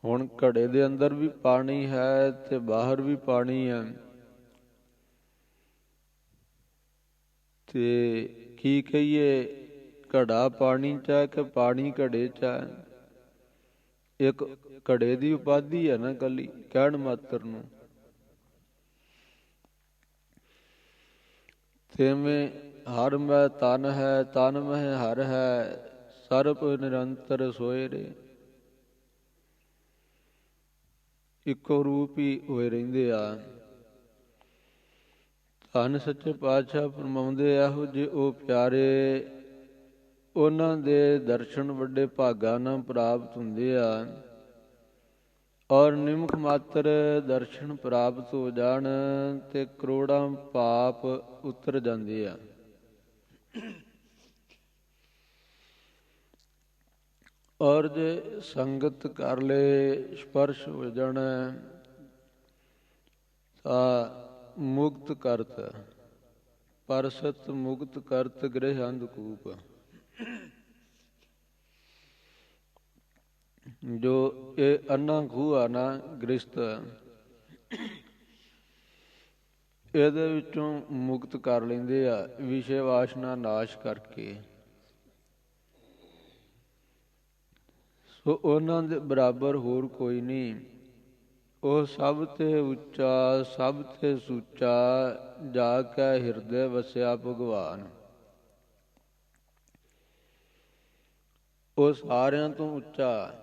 ਹੁਣ ਘੜੇ ਦੇ ਅੰਦਰ ਵੀ ਪਾਣੀ ਹੈ ਤੇ ਬਾਹਰ ਵੀ ਪਾਣੀ ਹੈ, ਤੇ ਕੀ ਕਹੀਏ, ਘੜਾ ਪਾਣੀ 'ਚ ਹੈ ਕਿ ਪਾਣੀ ਘੜੇ 'ਚ ਹੈ? ਇੱਕ ਘੜੇ ਦੀ ਉਪਾਧੀ ਹੈ ਨਾ ਕੱਲੀ, ਕਹਿਣ ਮਾਤਰ ਨੂੰ। ਤਿਵੇਂ ਹਰ ਮੈਂ ਤਨ ਹੈ, ਤਨ ਮਹਿ ਹਰ ਹੈ, ਸਰਬ ਨਿਰੰਤਰ ਸੋਏ ਰੇ। ਇੱਕੋ ਰੂਪ ਹੀ ਹੋਏ ਰਹਿੰਦੇ ਆ। ਧੰਨ ਸੱਚੇ ਪਾਤਸ਼ਾਹ ਫਰਮਾਉਂਦੇ, ਇਹੋ ਜਿਹੇ ਉਹ ਪਿਆਰੇ, ਉਹਨਾਂ ਦੇ ਦਰਸ਼ਨ ਵੱਡੇ ਭਾਗਾਂ ਨਾਲ ਪ੍ਰਾਪਤ ਹੁੰਦੇ ਆ। ਔਰ ਨਿਮਖ ਮਾਤਰ ਦਰਸ਼ਨ ਪ੍ਰਾਪਤ ਹੋ ਜਾਣ ਤੇ ਕਰੋੜਾਂ ਪਾਪ ਉਤਰ ਜਾਂਦੇ ਆ। ਔਰ ਜੇ ਸੰਗਤ ਕਰ ਲਏ, ਸਪਰਸ਼ ਹੋ ਜਾਣਾ ਤਾਂ ਮੁਕਤ ਕਰਤ, ਪਰਸਤ ਮੁਕਤ ਕਰਤ ਗ੍ਰਹਿ ਅੰਧਕੂਪ। ਜੋ ਇਹ ਅੰਨਾ ਖੂਹ ਆ ਨਾ ਗ੍ਰਸਤ, ਇਹਦੇ ਵਿੱਚੋਂ ਮੁਕਤ ਕਰ ਲੈਂਦੇ ਆ ਵਿਸ਼ੇ ਵਾਸ਼ਨਾ ਨਾਸ਼ ਕਰਕੇ। ਸੋ ਉਹਨਾਂ ਦੇ ਬਰਾਬਰ ਹੋਰ ਕੋਈ ਨਹੀਂ। ਉਹ ਸਭ ਤੇ ਉੱਚਾ, ਸਭ ਤੇ ਸੁੱਚਾ, ਜਾ ਕੇ ਹਿਰਦੇ ਵਸਿਆ ਭਗਵਾਨ। ਉਹ ਸਾਰਿਆਂ ਤੋਂ ਉੱਚਾ,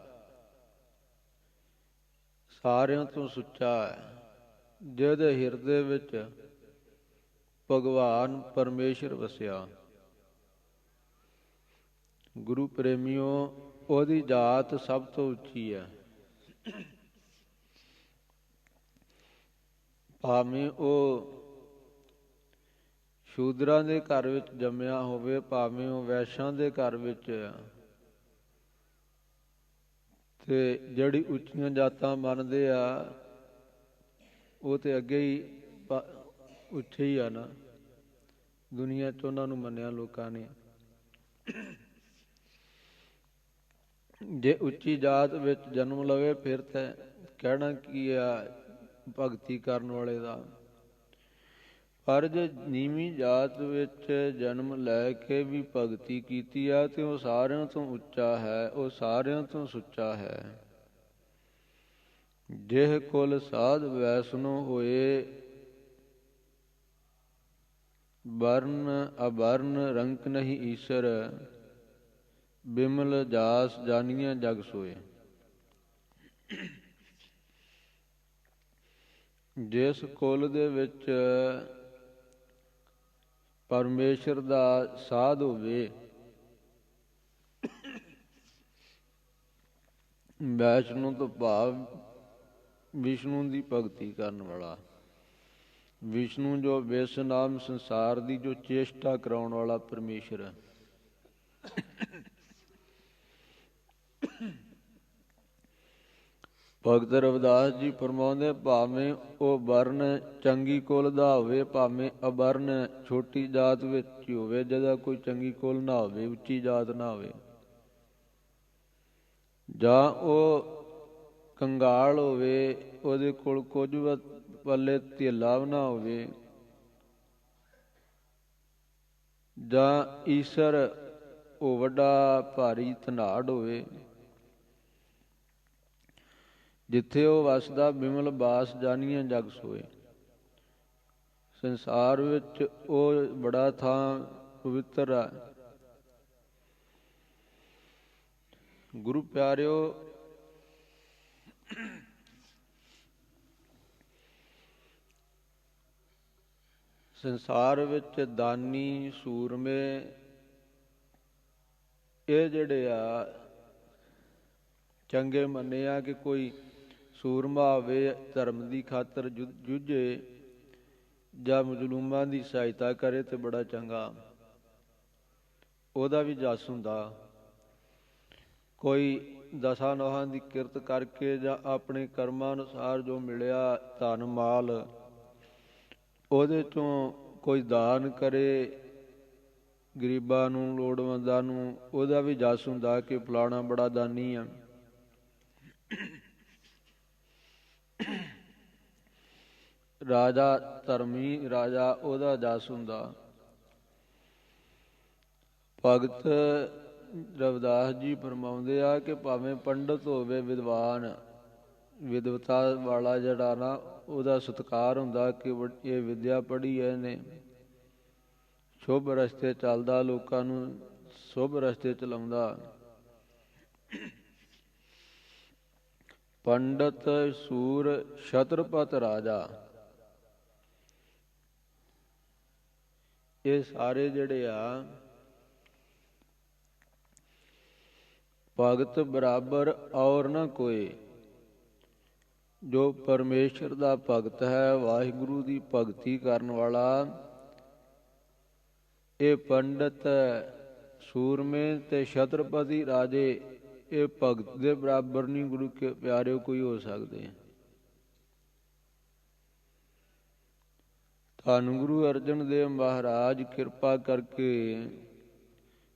ਸਾਰਿਆਂ ਤੋਂ ਸੁੱਚਾ ਹੈ, ਜਿਹਦੇ ਹਿਰਦੇ ਵਿੱਚ ਭਗਵਾਨ ਪਰਮੇਸ਼ਰ ਵਸਿਆ। ਗੁਰੂ ਪ੍ਰੇਮੀਓ, ਉਹਦੀ ਜਾਤ ਸਭ ਤੋਂ ਉੱਚੀ ਹੈ। ਭਾਵੇਂ ਉਹ ਸ਼ੂਦਰਾਂ ਦੇ ਘਰ ਵਿੱਚ ਜੰਮਿਆ ਹੋਵੇ, ਭਾਵੇਂ ਉਹ ਵੈਸ਼ਾਂ ਦੇ ਘਰ ਵਿੱਚ, ਤੇ ਜਿਹੜੀ ਉੱਚੀਆਂ ਜਾਤਾਂ ਮੰਨਦੇ ਆ ਉਹ ਤੇ ਅੱਗੇ ਹੀ ਉੱਚੇ ਹੀ ਆ ਨਾ, ਦੁਨੀਆ 'ਚ ਉਹਨਾਂ ਨੂੰ ਮੰਨਿਆ ਲੋਕਾਂ ਨੇ। ਜੇ ਉੱਚੀ ਜਾਤ ਵਿੱਚ ਜਨਮ ਲਵੇ ਫਿਰ ਤਾਂ ਕਹਿਣਾ ਕੀ ਆ ਭਗਤੀ ਕਰਨ ਵਾਲੇ ਦਾ। ਪਰ ਜੇ ਨੀਵੀਂ ਜਾਤ ਵਿੱਚ ਜਨਮ ਲੈ ਕੇ ਵੀ ਭਗਤੀ ਕੀਤੀ ਆ ਤੇ ਉਹ ਸਾਰਿਆਂ ਤੋਂ ਉੱਚਾ ਹੈ, ਉਹ ਸਾਰਿਆਂ ਤੋਂ ਸੁੱਚਾ ਹੈ। ਜਿਹ ਕੁਲ ਸਾਧ ਵੈਸਨੋ ਹੋਏ, ਵਰਨ ਅਵਰਨ ਰੰਕ ਨਹੀਂ ਈਸ਼ਰ, ਬਿਮਲ ਜਾਸ ਜਾਨੀਆਂ ਜਗ ਸੋਏ। ਜਿਸ ਕੁਲ ਦੇ ਵਿੱਚ ਪਰਮੇਸ਼ਰ ਦਾ ਸਾਧ ਹੋਵੇ, ਵੈਸ਼ਨੂੰ ਤੋਂ ਭਾਵ ਵਿਸ਼ਨੂੰ ਦੀ ਭਗਤੀ ਕਰਨ ਵਾਲਾ। ਵਿਸ਼ਨੂੰ ਜੋ ਵਿਸ਼ ਨਾਮ ਸੰਸਾਰ ਦੀ ਜੋ ਚੇਸ਼ਟਾ ਕਰਾਉਣ ਵਾਲਾ ਪਰਮੇਸ਼ਰ ਹੈ। ਭਗਤ ਰਵਿਦਾਸ ਜੀ ਫਰਮਾਉਂਦੇ, ਭਾਵੇਂ ਉਹ ਵਰਨ ਚੰਗੀ ਕੁਲ ਦਾ ਹੋਵੇ, ਭਾਵੇਂ ਅਵਰਨ ਛੋਟੀ ਜਾਤ ਵਿੱਚ ਹੀ ਹੋਵੇ, ਜਿਹਦਾ ਕੋਈ ਚੰਗੀ ਕੁਲ ਨਾ ਹੋਵੇ, ਉੱਚੀ ਜਾਤ ਨਾ ਹੋਵੇ, ਜਾਂ ਉਹ ਕੰਗਾਲ ਹੋਵੇ, ਉਹਦੇ ਕੋਲ ਕੁਝ ਪੱਲੇ ਧੇਲਾ ਵੀ ਨਾ ਹੋਵੇ, ਜਾਂ ਈਸ਼ਰ ਉਹ ਵੱਡਾ ਭਾਰੀ ਧਨਾੜ ਹੋਵੇ, ਜਿੱਥੇ ਉਹ ਵਸਦਾ ਬਿਮਲ ਬਾਸ ਜਾਨੀਆਂ ਜਗ ਸੋਏ। ਸੰਸਾਰ ਵਿੱਚ ਉਹ ਬੜਾ ਥਾਂ ਪਵਿੱਤਰ ਹੈ। ਗੁਰੂ ਪਿਆਰਿਓ, ਸੰਸਾਰ ਵਿੱਚ ਦਾਨੀ ਸੂਰਮੇ ਇਹ ਜਿਹੜੇ ਆ ਚੰਗੇ ਮੰਨੇ ਆ ਕਿ ਕੋਈ ਸੂਰਮਾ ਹੋਵੇ, ਧਰਮ ਦੀ ਖਾਤਰ ਜੂਝੇ ਜਾਂ ਮਜ਼ਲੂਮਾਂ ਦੀ ਸਹਾਇਤਾ ਕਰੇ ਤੇ ਬੜਾ ਚੰਗਾ, ਉਹਦਾ ਵੀ ਜਸ ਹੁੰਦਾ। ਕੋਈ ਦਸਾਂ ਨੋਹਾਂ ਦੀ ਕਿਰਤ ਕਰਕੇ ਜਾਂ ਆਪਣੇ ਕਰਮਾਂ ਅਨੁਸਾਰ ਜੋ ਮਿਲਿਆ ਧਨ ਮਾਲ, ਉਹਦੇ ਚੋਂ ਕੋਈ ਦਾਨ ਕਰੇ ਗਰੀਬਾਂ ਨੂੰ, ਲੋੜਵੰਦਾਂ ਨੂੰ, ਉਹਦਾ ਵੀ ਜਸ ਹੁੰਦਾ ਕਿ ਫਲਾਣਾ ਬੜਾ ਦਾਨੀ ਆ। ਰਾਜਾ ਧਰਮੀ ਰਾਜਾ, ਉਹਦਾ ਜਸ ਹੁੰਦਾ। ਭਗਤ ਰਵਿਦਾਸ ਜੀ ਫਰਮਾਉਂਦੇ ਆ ਕਿ ਭਾਵੇਂ ਪੰਡਤ ਹੋਵੇ, ਵਿਦਵਾਨ, ਵਿਦਵਤਾ ਵਾਲਾ ਜਿਹੜਾ ਨਾ, ਉਹਦਾ ਸਤਿਕਾਰ ਹੁੰਦਾ ਕਿ ਇਹ ਵਿਦਿਆ ਪੜ੍ਹੀ ਹੈ ਇਹਨੇ, ਸ਼ੁਭ ਰਸਤੇ ਚੱਲਦਾ, ਲੋਕਾਂ ਨੂੰ ਸ਼ੁਭ ਰਸਤੇ ਚਲਾਉਂਦਾ। ਪੰਡਤ ਸੂਰ ਛਤਰਪਤ ਰਾਜਾ, ਇਹ ਸਾਰੇ ਜਿਹੜੇ ਆ ਭਗਤ ਬਰਾਬਰ ਔਰ ਨਾ ਕੋਈ। ਜੋ ਪਰਮੇਸ਼ਰ ਦਾ ਭਗਤ ਹੈ, ਵਾਹਿਗੁਰੂ ਦੀ ਭਗਤੀ ਕਰਨ ਵਾਲਾ, ਇਹ ਪੰਡਤ ਸੂਰਮੇ ਤੇ ਛਤਰਪਤੀ ਰਾਜੇ, ਇਹ ਭਗਤ ਦੇ ਬਰਾਬਰ ਨਹੀਂ ਗੁਰੂ ਕੇ ਪਿਆਰਿਓ ਕੋਈ ਹੋ ਸਕਦੇ। ਧੰਨ ਗੁਰੂ ਅਰਜਨ ਦੇਵ ਮਹਾਰਾਜ ਕਿਰਪਾ ਕਰਕੇ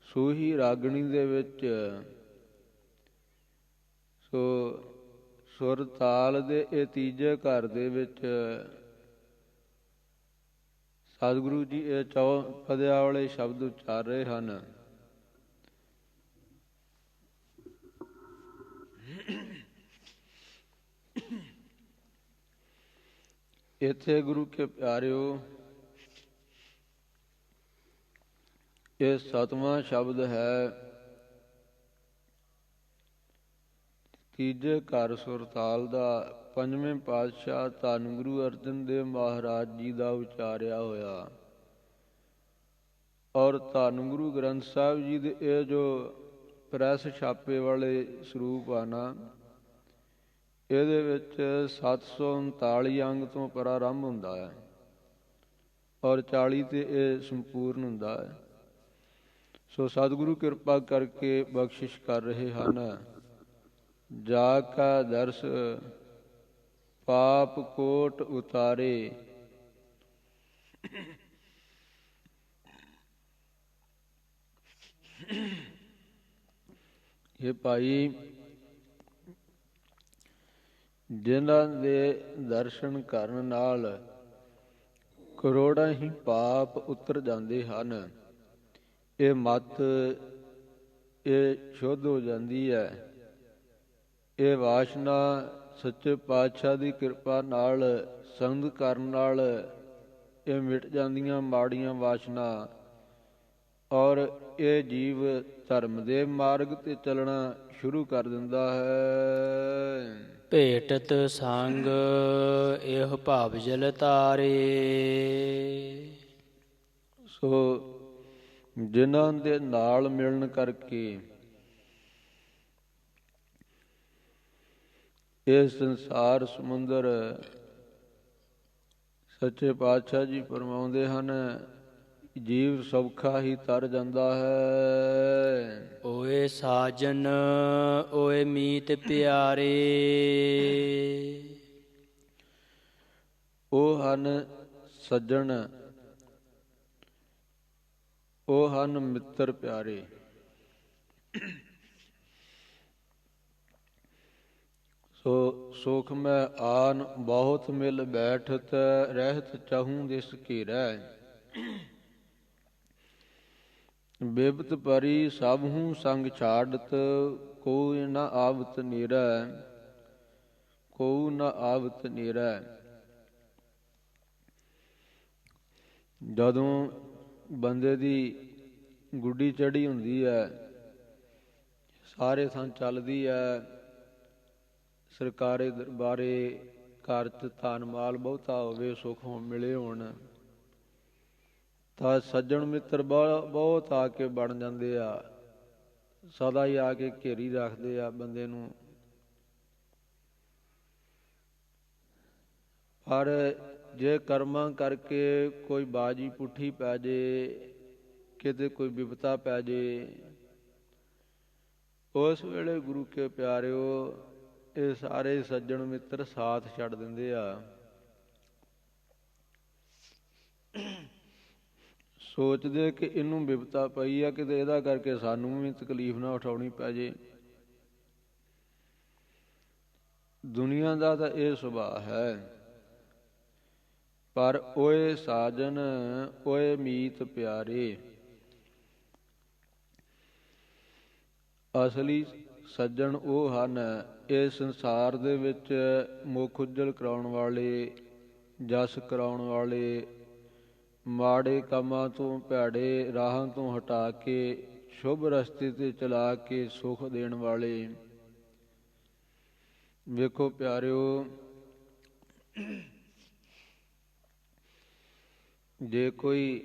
ਸੂਹੀ ਰਾਗਣੀ ਦੇ ਵਿੱਚ ਸੁਰ ਤਾਲ ਦੇ ਇਹ ਤੀਜੇ ਘਰ ਦੇ ਵਿੱਚ ਸਤਿਗੁਰੂ ਜੀ ਇਹ ਚੌਪਦਿਆਂ ਵਾਲੇ ਸ਼ਬਦ ਉਚਾਰ ਰਹੇ ਹਨ। ਇੱਥੇ ਗੁਰੂ ਕੇ ਪਿਆਰਿਓ ਇਹ 7ਵਾਂ ਸ਼ਬਦ ਹੈ, ਤੀਜੇ ਘਰ ਸੁਰਤਾਲ ਦਾ, 5ਵੇਂ ਪਾਤਸ਼ਾਹ ਧੰਨ ਗੁਰੂ ਅਰਜਨ ਦੇਵ ਮਹਾਰਾਜ ਜੀ ਦਾ ਉਚਾਰਿਆ ਹੋਇਆ। ਔਰ ਧੰਨ ਗੁਰੂ ਗ੍ਰੰਥ ਸਾਹਿਬ ਜੀ ਦੇ ਇਹ ਜੋ ਪ੍ਰੈਸ ਛਾਪੇ ਵਾਲੇ ਸਰੂਪ ਆ ਨਾ, ਇਹਦੇ ਵਿੱਚ 739 ਅੰਗ ਤੋਂ ਪ੍ਰਾਰੰਭ ਹੁੰਦਾ ਹੈ ਔਰ 40 ਤੇ ਇਹ ਸੰਪੂਰਨ ਹੁੰਦਾ ਹੈ। ਸੋ ਸਤਿਗੁਰੂ ਕਿਰਪਾ ਕਰਕੇ ਬਖਸ਼ਿਸ਼ ਕਰ ਰਹੇ ਹਨ। ਜਾ ਕਾ ਦਰਸ ਪਾਪ ਕੋਟ ਉਤਾਰੇ, ਇਹ ਭਾਈ, ਜਿਨ੍ਹਾਂ ਦੇ ਦਰਸ਼ਨ ਕਰਨ ਨਾਲ ਕਰੋੜਾਂ ਹੀ ਪਾਪ ਉਤਰ ਜਾਂਦੇ ਹਨ, ਇਹ ਮੱਤ ਇਹ ਸ਼ੁੱਧ ਹੋ ਜਾਂਦੀ ਹੈ। ਇਹ ਵਾਸ਼ਨਾ ਸੱਚੇ ਪਾਤਸ਼ਾਹ ਦੀ ਕਿਰਪਾ ਨਾਲ, ਸੰਗਤ ਕਰਨ ਨਾਲ ਇਹ ਮਿਟ ਜਾਂਦੀਆਂ ਮਾੜੀਆਂ ਵਾਸ਼ਨਾ, ਔਰ ਇਹ ਜੀਵ ਧਰਮ ਦੇ ਮਾਰਗ ਤੇ ਚੱਲਣਾ ਸ਼ੁਰੂ ਕਰ ਦਿੰਦਾ ਹੈ। ਭੇਟਤ ਸੰਗ ਇਹ ਭਵ ਜਲ ਤਾਰੇ। ਸੋ ਜਿਨ੍ਹਾਂ ਦੇ ਨਾਲ ਮਿਲਣ ਕਰਕੇ ਇਹ ਸੰਸਾਰ ਸਮੁੰਦਰ, ਸੱਚੇ ਪਾਤਸ਼ਾਹ ਜੀ ਫਰਮਾਉਂਦੇ ਹਨ, ਜੀਵ ਸੌਖਾ ਹੀ ਤਰ ਜਾਂਦਾ ਹੈ। ਓਏ ਸਾਜਨ ਓਏ ਮੀਤ ਪਿਆਰੇ। ਉਹ ਹਨ ਸੱਜਣ, ਉਹ ਹਨ ਮਿੱਤਰ ਪਿਆਰੇ। ਸੋ ਸੁਖ ਮੈਂ ਆਨ ਬਹੁਤ ਮਿਲ ਬੈਠਤ, ਰਹਿਤ ਚਾਹੂੰ ਦਿਸ ਘੇਰੈ। ਬਿਪਤ ਪਰੀ ਸਭ ਹੂੰ ਸੰਗ ਛਾੜਤ, ਕੋਈ ਨ ਆਵਤ ਨੀਰੈ, ਕੋ ਨ ਆਵਤ ਨੀਰੈ। ਜਦੋਂ ਬੰਦੇ ਦੀ ਗੁੱਡੀ ਚੜ੍ਹੀ ਹੁੰਦੀ ਹੈ, ਸਾਰੇ ਥਾਂ ਚੱਲਦੀ ਹੈ, ਸਰਕਾਰੇ ਦਰਬਾਰੇ, ਘਰ 'ਚ ਧਨ ਮਾਲ ਬਹੁਤਾ ਹੋਵੇ, ਸੁੱਖ ਮਿਲੇ ਹੋਣ, ਤਾਂ ਸੱਜਣ ਮਿੱਤਰ ਬਹੁਤ ਆ ਕੇ ਬਣ ਜਾਂਦੇ ਆ, ਸਦਾ ਹੀ ਆ ਕੇ ਘੇਰੀ ਰੱਖਦੇ ਆ ਬੰਦੇ ਨੂੰ। ਪਰ ਜੇ ਕਰਮਾਂ ਕਰਕੇ ਕੋਈ ਬਾਜੀ ਪੁੱਠੀ ਪੈ ਜੇ, ਕਿਤੇ ਕੋਈ ਬਿਪਤਾ ਪੈ ਜੇ, ਉਸ ਵੇਲੇ ਗੁਰੂ ਕੇ ਪਿਆਰਿਓ ਇਹ ਸਾਰੇ ਸੱਜਣ ਮਿੱਤਰ ਸਾਥ ਛੱਡ ਦਿੰਦੇ ਆ। ਸੋਚਦੇ ਕਿ ਇਹਨੂੰ ਬਿਪਤਾ ਪਈ ਆ, ਕਿਤੇ ਇਹਦਾ ਕਰਕੇ ਸਾਨੂੰ ਵੀ ਤਕਲੀਫ ਨਾ ਉਠਾਉਣੀ ਪੈ ਜੇ। ਦੁਨੀਆ ਦਾ ਤਾਂ ਇਹ ਸੁਭਾਅ ਹੈ। ਪਰ ਓਏ ਸਾਜਨ ਓਏ ਮੀਤ ਪਿਆਰੇ, ਅਸਲੀ ਸੱਜਣ ਉਹ ਹਨ, ਇਹ ਸੰਸਾਰ ਦੇ ਵਿੱਚ ਮੁੱਖ ਉਜਲ ਕਰਾਉਣ ਵਾਲੇ, ਜਸ ਕਰਾਉਣ ਵਾਲੇ, ਮਾੜੇ ਕੰਮਾਂ ਤੋਂ, ਭੈੜੇ ਰਾਹਾਂ ਤੋਂ ਹਟਾ ਕੇ ਸ਼ੁਭ ਰਸਤੇ ਤੇ ਚਲਾ ਕੇ ਸੁੱਖ ਦੇਣ ਵਾਲੇ। ਵੇਖੋ ਪਿਆਰਿਓ, ਜੇ ਕੋਈ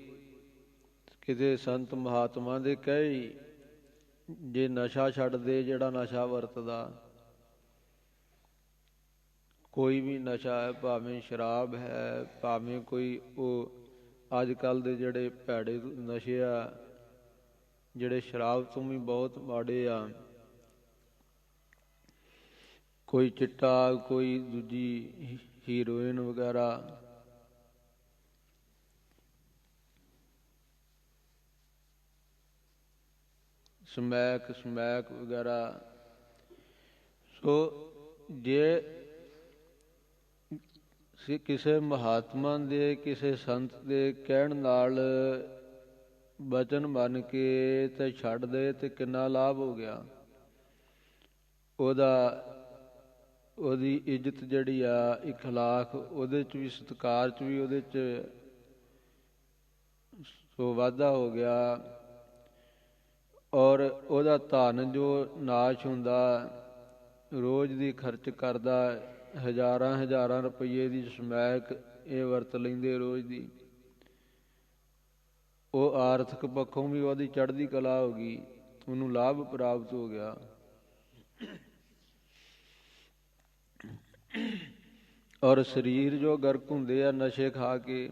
ਕਿਤੇ ਸੰਤ ਮਹਾਤਮਾ ਦੇ ਕਹੇ, ਜੇ ਨਸ਼ਾ ਛੱਡ ਦੇ, ਜਿਹੜਾ ਨਸ਼ਾ ਵਰਤਦਾ, ਕੋਈ ਵੀ ਨਸ਼ਾ ਹੈ, ਭਾਵੇਂ ਸ਼ਰਾਬ ਹੈ, ਭਾਵੇਂ ਕੋਈ ਉਹ ਅੱਜ ਕੱਲ੍ਹ ਦੇ ਜਿਹੜੇ ਭੈੜੇ ਨਸ਼ੇ ਆ, ਜਿਹੜੇ ਸ਼ਰਾਬ ਤੋਂ ਵੀ ਬਹੁਤ ਮਾੜੇ ਆ, ਕੋਈ ਚਿੱਟਾ, ਕੋਈ ਦੂਜੀ ਹੀਰੋਇਨ ਵਗੈਰਾ, ਸਮੈਕ ਵਗੈਰਾ। ਸੋ ਜੇ ਕਿਸੇ ਮਹਾਤਮਾ ਦੇ, ਕਿਸੇ ਸੰਤ ਦੇ ਕਹਿਣ ਨਾਲ ਬਚਨ ਮੰਨ ਕੇ ਤੇ ਛੱਡ ਦੇ ਤੇ ਕਿੰਨਾ ਲਾਭ ਹੋ ਗਿਆ। ਉਹਦੀ ਇੱਜ਼ਤ ਜਿਹੜੀ ਆ, ਇਖਲਾਕ ਉਹਦੇ 'ਚ ਵੀ, ਸਤਿਕਾਰ 'ਚ ਵੀ ਉਹਦੇ 'ਚ ਸੋ ਵਾਧਾ ਹੋ ਗਿਆ। ਔਰ ਉਹਦਾ ਧਨ ਜੋ ਨਾਸ਼ ਹੁੰਦਾ, ਰੋਜ਼ ਦੀ ਖਰਚ ਕਰਦਾ, ਹਜ਼ਾਰਾਂ ਰੁਪਈਏ ਦੀ ਸਮੈਕ ਇਹ ਵਰਤ ਲੈਂਦੇ ਰੋਜ਼ ਦੀ, ਉਹ ਆਰਥਿਕ ਪੱਖੋਂ ਵੀ ਉਹਦੀ ਚੜ੍ਹਦੀ ਕਲਾ ਹੋ ਗਈ, ਉਹਨੂੰ ਲਾਭ ਪ੍ਰਾਪਤ ਹੋ ਗਿਆ। ਔਰ ਸਰੀਰ ਜੋ ਗਰਕ ਹੁੰਦੇ ਆ ਨਸ਼ੇ ਖਾ ਕੇ,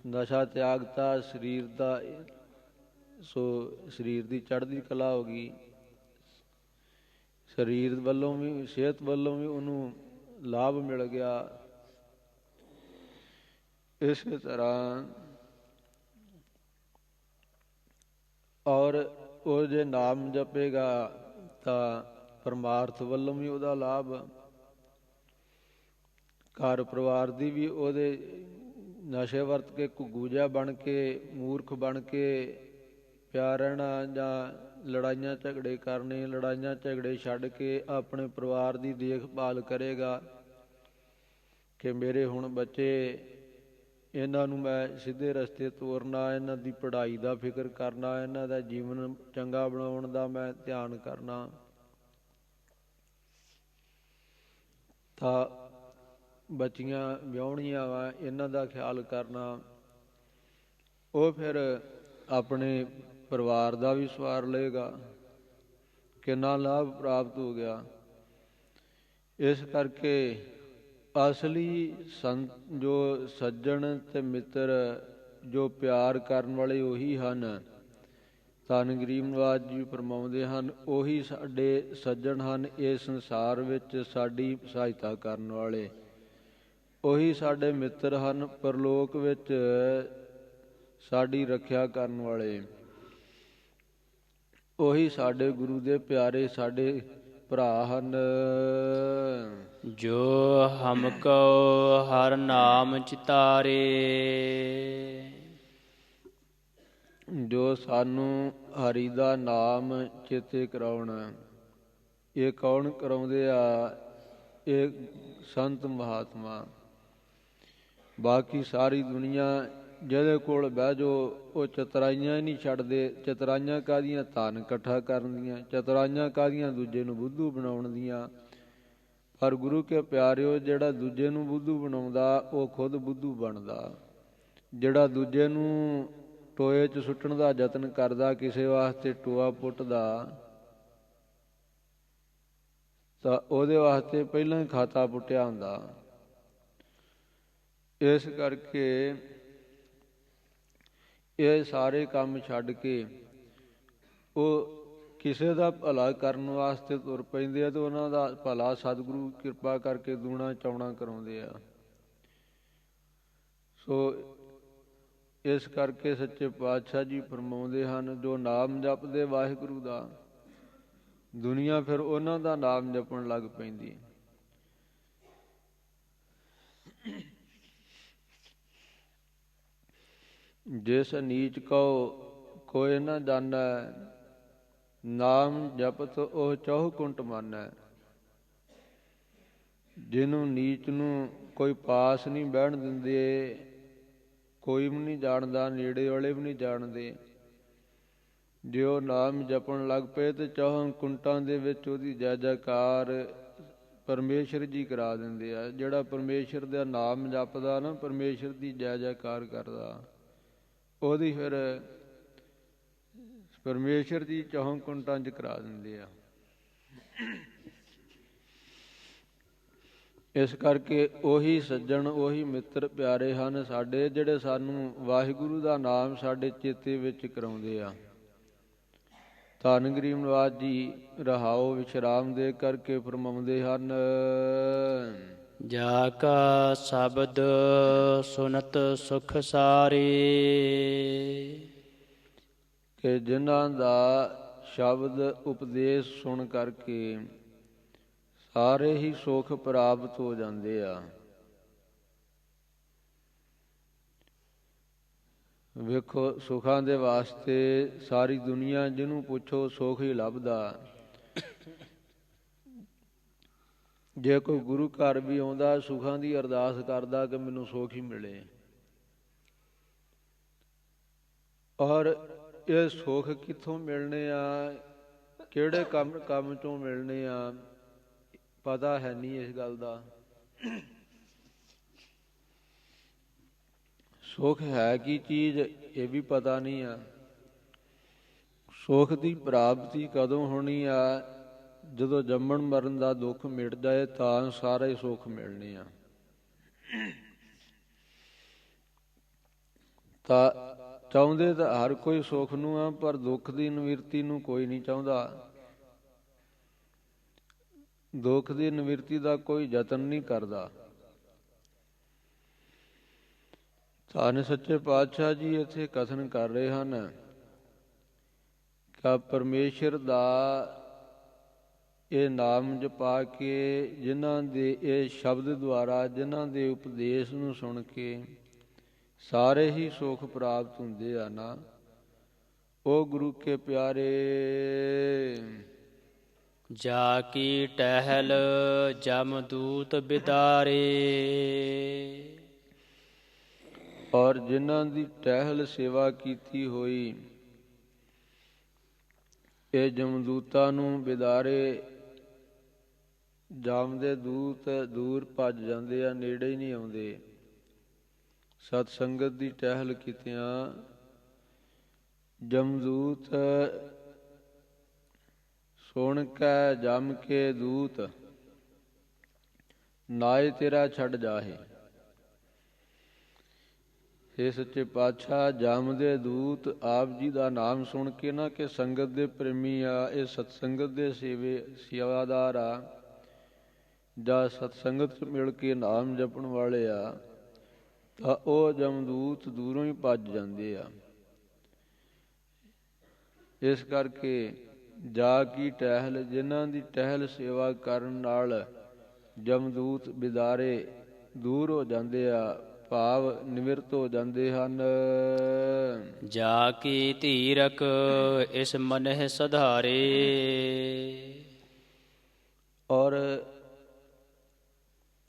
ਨਸ਼ਾ ਤਿਆਗਤਾ ਸਰੀਰ ਦਾ, ਸੋ ਸਰੀਰ ਦੀ ਚੜ੍ਹਦੀ ਕਲਾ ਹੋ ਗਈ। ਸਰੀਰ ਵੱਲੋਂ ਵੀ, ਸਿਹਤ ਵੱਲੋਂ ਵੀ ਉਹਨੂੰ ਲਾਭ ਮਿਲ ਗਿਆ। ਇਸੇ ਤਰ੍ਹਾਂ ਔਰ ਉਹ ਜੇ ਨਾਮ ਜਪੇਗਾ ਤਾਂ ਪਰਮਾਰਥ ਵੱਲੋਂ ਵੀ ਉਹਦਾ ਲਾਭ, ਘਰ ਪਰਿਵਾਰ ਦੀ ਵੀ ਉਹਦੇ ਨਸ਼ੇ ਵਰਤ ਕੇ ਘੁੱਗੂ ਜਿਹਾ ਬਣ ਕੇ, ਮੂਰਖ ਬਣ ਕੇ ਪਿਆ ਰਹਿਣਾ ਜਾਂ ਲੜਾਈਆਂ ਝਗੜੇ ਕਰਨੇ, ਲੜਾਈਆਂ ਝਗੜੇ ਛੱਡ ਕੇ ਆਪਣੇ ਪਰਿਵਾਰ ਦੀ ਦੇਖਭਾਲ ਕਰੇਗਾ ਕਿ ਮੇਰੇ ਹੁਣ ਬੱਚੇ, ਇਹਨਾਂ ਨੂੰ ਮੈਂ ਸਿੱਧੇ ਰਸਤੇ ਤੋਰਨਾ, ਇਹਨਾਂ ਦੀ ਪੜ੍ਹਾਈ ਦਾ ਫਿਕਰ ਕਰਨਾ, ਇਹਨਾਂ ਦਾ ਜੀਵਨ ਚੰਗਾ ਬਣਾਉਣ ਦਾ ਮੈਂ ਧਿਆਨ ਕਰਨਾ, ਤਾਂ ਬੱਚੀਆਂ ਵਿਆਹੁਣੀਆਂ ਵਾ, ਇਹਨਾਂ ਦਾ ਖਿਆਲ ਕਰਨਾ। ਉਹ ਫਿਰ ਆਪਣੇ ਪਰਿਵਾਰ ਦਾ ਵੀ ਸਵਾਰ ਲਏਗਾ, ਕਿੰਨਾ ਲਾਭ ਪ੍ਰਾਪਤ ਹੋ ਗਿਆ। ਇਸ ਕਰਕੇ ਅਸਲੀ ਜੋ ਸੱਜਣ ਤੇ ਮਿੱਤਰ, ਜੋ ਪਿਆਰ ਕਰਨ ਵਾਲੇ ਉਹੀ ਹਨ। ਧੰਨ ਗਰੀਬ ਨਿਵਾਜ ਜੀ ਫਰਮਾਉਂਦੇ ਹਨ, ਉਹੀ ਸਾਡੇ ਸੱਜਣ ਹਨ ਇਸ ਸੰਸਾਰ ਵਿੱਚ, ਸਾਡੀ ਸਹਾਇਤਾ ਕਰਨ ਵਾਲੇ। ਉਹੀ ਸਾਡੇ ਮਿੱਤਰ ਹਨ ਪਰਲੋਕ ਵਿੱਚ, ਸਾਡੀ ਰੱਖਿਆ ਕਰਨ ਵਾਲੇ। ਉਹੀ ਸਾਡੇ ਗੁਰੂ ਦੇ ਪਿਆਰੇ, ਸਾਡੇ ਭਰਾ ਹਨ। ਜੋ ਹਮਕੋ ਹਰ ਨਾਮ ਚਿਤਾਰੇ, ਜੋ ਸਾਨੂੰ ਹਰੀ ਦਾ ਨਾਮ ਚੇਤੇ ਕਰਾਉਣਾ। ਇਹ ਕੌਣ ਕਰਾਉਂਦੇ ਆ? ਇਹ ਸੰਤ ਮਹਾਤਮਾ। ਬਾਕੀ ਸਾਰੀ ਦੁਨੀਆ ਜਿਹਦੇ ਕੋਲ ਬਹਿ ਜਾਓ, ਉਹ ਚਤਰਾਈਆਂ ਹੀ ਨਹੀਂ ਛੱਡਦੇ। ਚਤਰਾਈਆਂ ਕਾਹਦੀਆਂ? ਧਨ ਇਕੱਠਾ ਕਰਨ ਦੀਆਂ। ਚਤਰਾਈਆਂ ਕਾਹਦੀਆਂ? ਦੂਜੇ ਨੂੰ ਬੁੱਧੂ ਬਣਾਉਣ ਦੀਆਂ। ਪਰ ਗੁਰੂ ਕੇ ਪਿਆਰਿਓ, ਜਿਹੜਾ ਦੂਜੇ ਨੂੰ ਬੁੱਧੂ ਬਣਾਉਂਦਾ ਉਹ ਖੁਦ ਬੁੱਧੂ ਬਣਦਾ। ਜਿਹੜਾ ਦੂਜੇ ਨੂੰ ਟੋਏ 'ਚ ਸੁੱਟਣ ਦਾ ਯਤਨ ਕਰਦਾ, ਕਿਸੇ ਵਾਸਤੇ ਟੋਆ ਪੁੱਟਦਾ, ਤਾਂ ਉਹਦੇ ਵਾਸਤੇ ਪਹਿਲਾਂ ਹੀ ਖਾਤਾ ਪੁੱਟਿਆ ਹੁੰਦਾ। ਇਸ ਕਰਕੇ ਇਹ ਸਾਰੇ ਕੰਮ ਛੱਡ ਕੇ ਉਹ ਕਿਸੇ ਦਾ ਭਲਾ ਕਰਨ ਵਾਸਤੇ ਤੁਰ ਪੈਂਦੇ ਆ, ਤੇ ਉਹਨਾਂ ਦਾ ਭਲਾ ਸਤਿਗੁਰੂ ਕਿਰਪਾ ਕਰਕੇ ਦੂਣਾ ਚੌਣਾ ਕਰਾਉਂਦੇ ਆ। ਸੋ ਇਸ ਕਰਕੇ ਸੱਚੇ ਪਾਤਸ਼ਾਹ ਜੀ ਫਰਮਾਉਂਦੇ ਹਨ, ਜੋ ਨਾਮ ਜਪਦੇ ਵਾਹਿਗੁਰੂ ਦਾ, ਦੁਨੀਆ ਫਿਰ ਉਹਨਾਂ ਦਾ ਨਾਮ ਜਪਣ ਲੱਗ ਪੈਂਦੀ। ਜਿਸ ਨੀਚ ਕਉ ਕੋਈ ਨਾ ਜਾਣੈ, ਨਾਮ ਜਪਤ ਉਹ ਚਹੁ ਕੁੰਟ ਮਾਨੈ। ਜਿਹਨੂੰ ਨੀਚ ਨੂੰ ਕੋਈ ਪਾਸ ਨਹੀਂ ਬਹਿਣ ਦਿੰਦੇ, ਕੋਈ ਵੀ ਨਹੀਂ ਜਾਣਦਾ, ਨੇੜੇ ਵਾਲੇ ਵੀ ਨਹੀਂ ਜਾਣਦੇ। ਜੇ ਉਹ ਨਾਮ ਜਪਣ ਲੱਗ ਪਏ ਤੇ ਚੌਹਾਂ ਕੁੰਟਾਂ ਦੇ ਵਿੱਚ ਉਹਦੀ ਜੈ ਜੈਕਾਰ ਪਰਮੇਸ਼ਰ ਜੀ ਕਰਾ ਦਿੰਦੇ ਆ। ਜਿਹੜਾ ਪਰਮੇਸ਼ਰ ਦਾ ਨਾਮ ਜਪਦਾ ਨਾ, ਪਰਮੇਸ਼ਰ ਦੀ ਜੈ ਜੈਕਾਰ ਕਰਦਾ, ਉਹਦੀ ਫਿਰ ਪਰਮੇਸ਼ਰ ਜੀ ਚੌਹਾਂ ਕੁੰਟਾਂ 'ਚ ਕਰਾ ਦਿੰਦੇ ਆ। ਇਸ ਕਰਕੇ ਉਹੀ ਸੱਜਣ, ਉਹੀ ਮਿੱਤਰ ਪਿਆਰੇ ਹਨ ਸਾਡੇ, ਜਿਹੜੇ ਸਾਨੂੰ ਵਾਹਿਗੁਰੂ ਦਾ ਨਾਮ ਸਾਡੇ ਚੇਤੇ ਵਿੱਚ ਕਰਾਉਂਦੇ ਆ। ਧੰਨ ਗਰੀਬ ਨਿਵਾਜ ਜੀ ਰਹਾਓ ਵਿਸ਼ਰਾਮ ਦੇ ਕਰਕੇ ਫਰਮਾਉਂਦੇ ਹਨ, ਜਾ ਕਾ ਸ਼ਬਦ ਸੁਨਤ ਸੁਖ ਸਾਰੇ, ਕਿ ਜਿਨ੍ਹਾਂ ਦਾ ਸ਼ਬਦ ਉਪਦੇਸ਼ ਸੁਣ ਕਰਕੇ ਸਾਰੇ ਹੀ ਸੁੱਖ ਪ੍ਰਾਪਤ ਹੋ ਜਾਂਦੇ ਆ। ਵੇਖੋ, ਸੁੱਖਾਂ ਦੇ ਵਾਸਤੇ ਸਾਰੀ ਦੁਨੀਆ ਜਿਹਨੂੰ ਪੁੱਛੋ ਸੁੱਖ ਹੀ ਲੱਭਦਾ। ਜੇ ਕੋਈ ਗੁਰੂ ਘਰ ਵੀ ਆਉਂਦਾ, ਸੁੱਖਾਂ ਦੀ ਅਰਦਾਸ ਕਰਦਾ ਕਿ ਮੈਨੂੰ ਸੁੱਖ ਹੀ ਮਿਲੇ। ਔਰ ਇਹ ਸੁੱਖ ਕਿੱਥੋਂ ਮਿਲਣੇ ਆ, ਕਿਹੜੇ ਕੰਮ ਚੋਂ ਮਿਲਣੇ ਆ, ਪਤਾ ਹੈ ਨਹੀਂ ਇਸ ਗੱਲ ਦਾ। ਸੁੱਖ ਹੈ ਕੀ ਚੀਜ਼, ਇਹ ਵੀ ਪਤਾ ਨਹੀਂ ਆ। ਸੁੱਖ ਦੀ ਪ੍ਰਾਪਤੀ ਕਦੋਂ ਹੋਣੀ ਆ? ਜਦੋਂ ਜੰਮਣ ਮਰਨ ਦਾ ਦੁੱਖ ਮਿਟ ਜਾਏ ਤਾਂ ਸਾਰੇ ਸੁੱਖ ਮਿਲਣੇ ਆ। ਤਾਂ ਚਾਹੁੰਦੇ ਤਾਂ ਹਰ ਕੋਈ ਸੁੱਖ ਨੂੰ ਆ, ਪਰ ਦੁੱਖ ਦੀ ਨਿਵਰਤੀ ਨੂੰ ਕੋਈ ਨਹੀਂ ਚਾਹੁੰਦਾ। ਦੁੱਖ ਦੀ ਨਿਵਰਤੀ ਦਾ ਕੋਈ ਯਤਨ ਨਹੀਂ ਕਰਦਾ। ਧੰਨ ਸੱਚੇ ਪਾਤਸ਼ਾਹ ਜੀ ਇੱਥੇ ਕਥਨ ਕਰ ਰਹੇ ਹਨ ਤਾਂ ਪਰਮੇਸ਼ਰ ਦਾ ਇਹ ਨਾਮ ਜਪਾ ਕੇ, ਜਿਨ੍ਹਾਂ ਦੇ ਇਹ ਸ਼ਬਦ ਦੁਆਰਾ, ਜਿਨ੍ਹਾਂ ਦੇ ਉਪਦੇਸ਼ ਨੂੰ ਸੁਣ ਕੇ ਸਾਰੇ ਹੀ ਸੁਖ ਪ੍ਰਾਪਤ ਹੁੰਦੇ ਆ ਨਾ, ਉਹ ਗੁਰੂ ਕੇ ਪਿਆਰੇ। ਜਾ ਕੀ ਟਹਿਲ ਜਮਦੂਤ ਬਿਦਾਰੇ। ਔਰ ਜਿਨ੍ਹਾਂ ਦੀ ਟਹਿਲ ਸੇਵਾ ਕੀਤੀ ਹੋਈ, ਇਹ ਜਮਦੂਤਾਂ ਨੂੰ ਬਿਦਾਰੇ। ਜਮ ਦੇ ਦੂਤ ਦੂਰ ਭੱਜ ਜਾਂਦੇ ਆ, ਨੇੜੇ ਹੀ ਨਹੀਂ ਆਉਂਦੇ। ਸਤ ਸੰਗਤ ਦੀ ਟਹਿਲ ਕੀਤਿਆਂ ਜਮਦੂਤ ਸੁਣ ਕੇ ਜਮ ਕੇ ਦੂਤ, ਨਾਏ ਤੇਰਾ ਛੱਡ ਜਾਹੇ। ਇਹ ਸੱਚੇ ਪਾਤਸ਼ਾਹ, ਜਮ ਦੇ ਦੂਤ ਆਪ ਜੀ ਦਾ ਨਾਮ ਸੁਣ ਕੇ ਨਾ, ਕਿ ਸੰਗਤ ਦੇ ਪ੍ਰੇਮੀ ਆ, ਇਹ ਸਤਸੰਗਤ ਦੇ ਸੇਵਾਦਾਰ ਆ, ਜਾਂ ਸਤਸੰਗਤ ਚ ਮਿਲ ਕੇ ਨਾਮ ਜਪਣ ਵਾਲੇ ਆ, ਤਾਂ ਉਹ ਜਮਦੂਤ ਦੂਰੋਂ ਹੀ ਭੱਜ ਜਾਂਦੇ ਆ। ਇਸ ਕਰਕੇ ਜਾ ਕੀ ਟਹਿਲ, ਜਿਨ੍ਹਾਂ ਦੀ ਟਹਿਲ ਸੇਵਾ ਕਰਨ ਨਾਲ ਜਮਦੂਤ ਬਿਦਾਰੇ ਦੂਰ ਹੋ ਜਾਂਦੇ ਆ, ਭਾਵ ਨਿਵਰਤ ਹੋ ਜਾਂਦੇ ਹਨ। ਜਾ ਕੀ ਧੀਰਕ ਇਸ ਮਨਹਿ ਸਧਾਰੇ। ਔਰ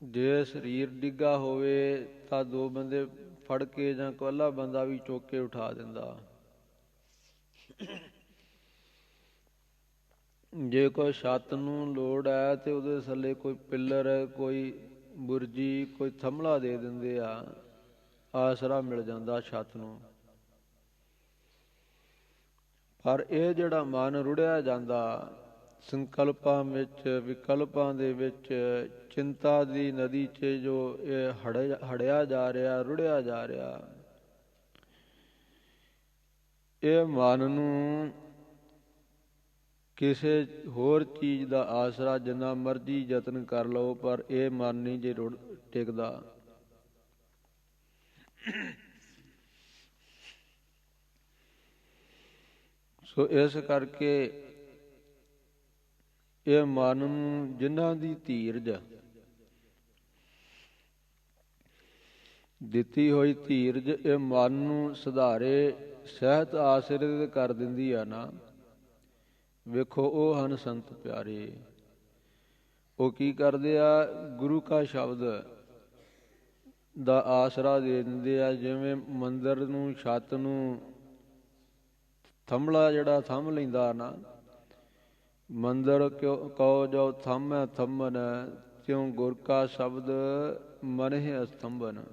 ਜੇ ਸਰੀਰ ਡਿੱਗਾ ਹੋਵੇ ਤਾਂ ਦੋ ਬੰਦੇ ਫੜ ਕੇ ਜਾਂ ਇਕੱਲਾ ਬੰਦਾ ਵੀ ਚੁੱਕ ਕੇ ਉਠਾ ਦਿੰਦਾ। ਜੇ ਕੋਈ ਛੱਤ ਨੂੰ ਲੋੜ ਹੈ ਤੇ ਉਹਦੇ ਥੱਲੇ ਕੋਈ ਪਿੱਲਰ, ਕੋਈ ਬੁਰਜੀ, ਕੋਈ ਥੰਮਲਾ ਦੇ ਦਿੰਦੇ ਆ, ਆਸਰਾ ਮਿਲ ਜਾਂਦਾ ਛੱਤ ਨੂੰ। ਪਰ ਇਹ ਜਿਹੜਾ ਮਨ ਰੁੜਿਆ ਜਾਂਦਾ ਸੰਕਲਪਾਂ ਵਿੱਚ, ਵਿਕਲਪਾਂ ਦੇ ਵਿੱਚ, ਚਿੰਤਾ ਦੀ ਨਦੀ 'ਚ ਜੋ ਇਹ ਹੜਿਆ ਜਾ ਰਿਹਾ, ਰੁੜਿਆ ਜਾ ਰਿਹਾ, ਇਹ ਮਨ ਨੂੰ ਕਿਸੇ ਹੋਰ ਚੀਜ਼ ਦਾ ਆਸਰਾ ਜਿੰਨਾ ਮਰਜ਼ੀ ਯਤਨ ਕਰ ਲਓ, ਪਰ ਇਹ ਮਨ ਨਹੀਂ ਜੇ ਰੁੜ ਟਿਕਦਾ। ਸੋ ਇਸ ਕਰਕੇ ਇਹ ਮਨ ਨੂੰ, ਜਿਨ੍ਹਾਂ ਦੀ ਧੀਰਜ ਦਿੱਤੀ ਹੋਈ ਧੀਰਜ, ਇਹ ਮਨ ਨੂੰ ਸੁਧਾਰੇ, ਸਹਿਤ ਆਸਰਿਤ ਕਰ ਦਿੰਦੀ ਆ ਨਾ। ਵੇਖੋ ਉਹ ਹਨ ਸੰਤ ਪਿਆਰੇ। ਉਹ ਕੀ ਕਰਦੇ ਆ, ਗੁਰੂ ਕਾ ਸ਼ਬਦ ਦਾ ਆਸਰਾ ਦੇ ਦਿੰਦੇ ਆ। ਜਿਵੇਂ ਮੰਦਰ ਨੂੰ, ਛੱਤ ਨੂੰ ਥੰਮਲਾ ਜਿਹੜਾ ਥੰਮ ਲੈਂਦਾ ਨਾ, ਮੰਦਰ ਕਿਉ ਕਹੋ ਜੋ ਥੰਮੈ ਥੰਮਨ, ਤਿਉ ਗੁਰ ਕਾ ਸ਼ਬਦ ਮਨਹਿ ਅਸਤੰਭਨ।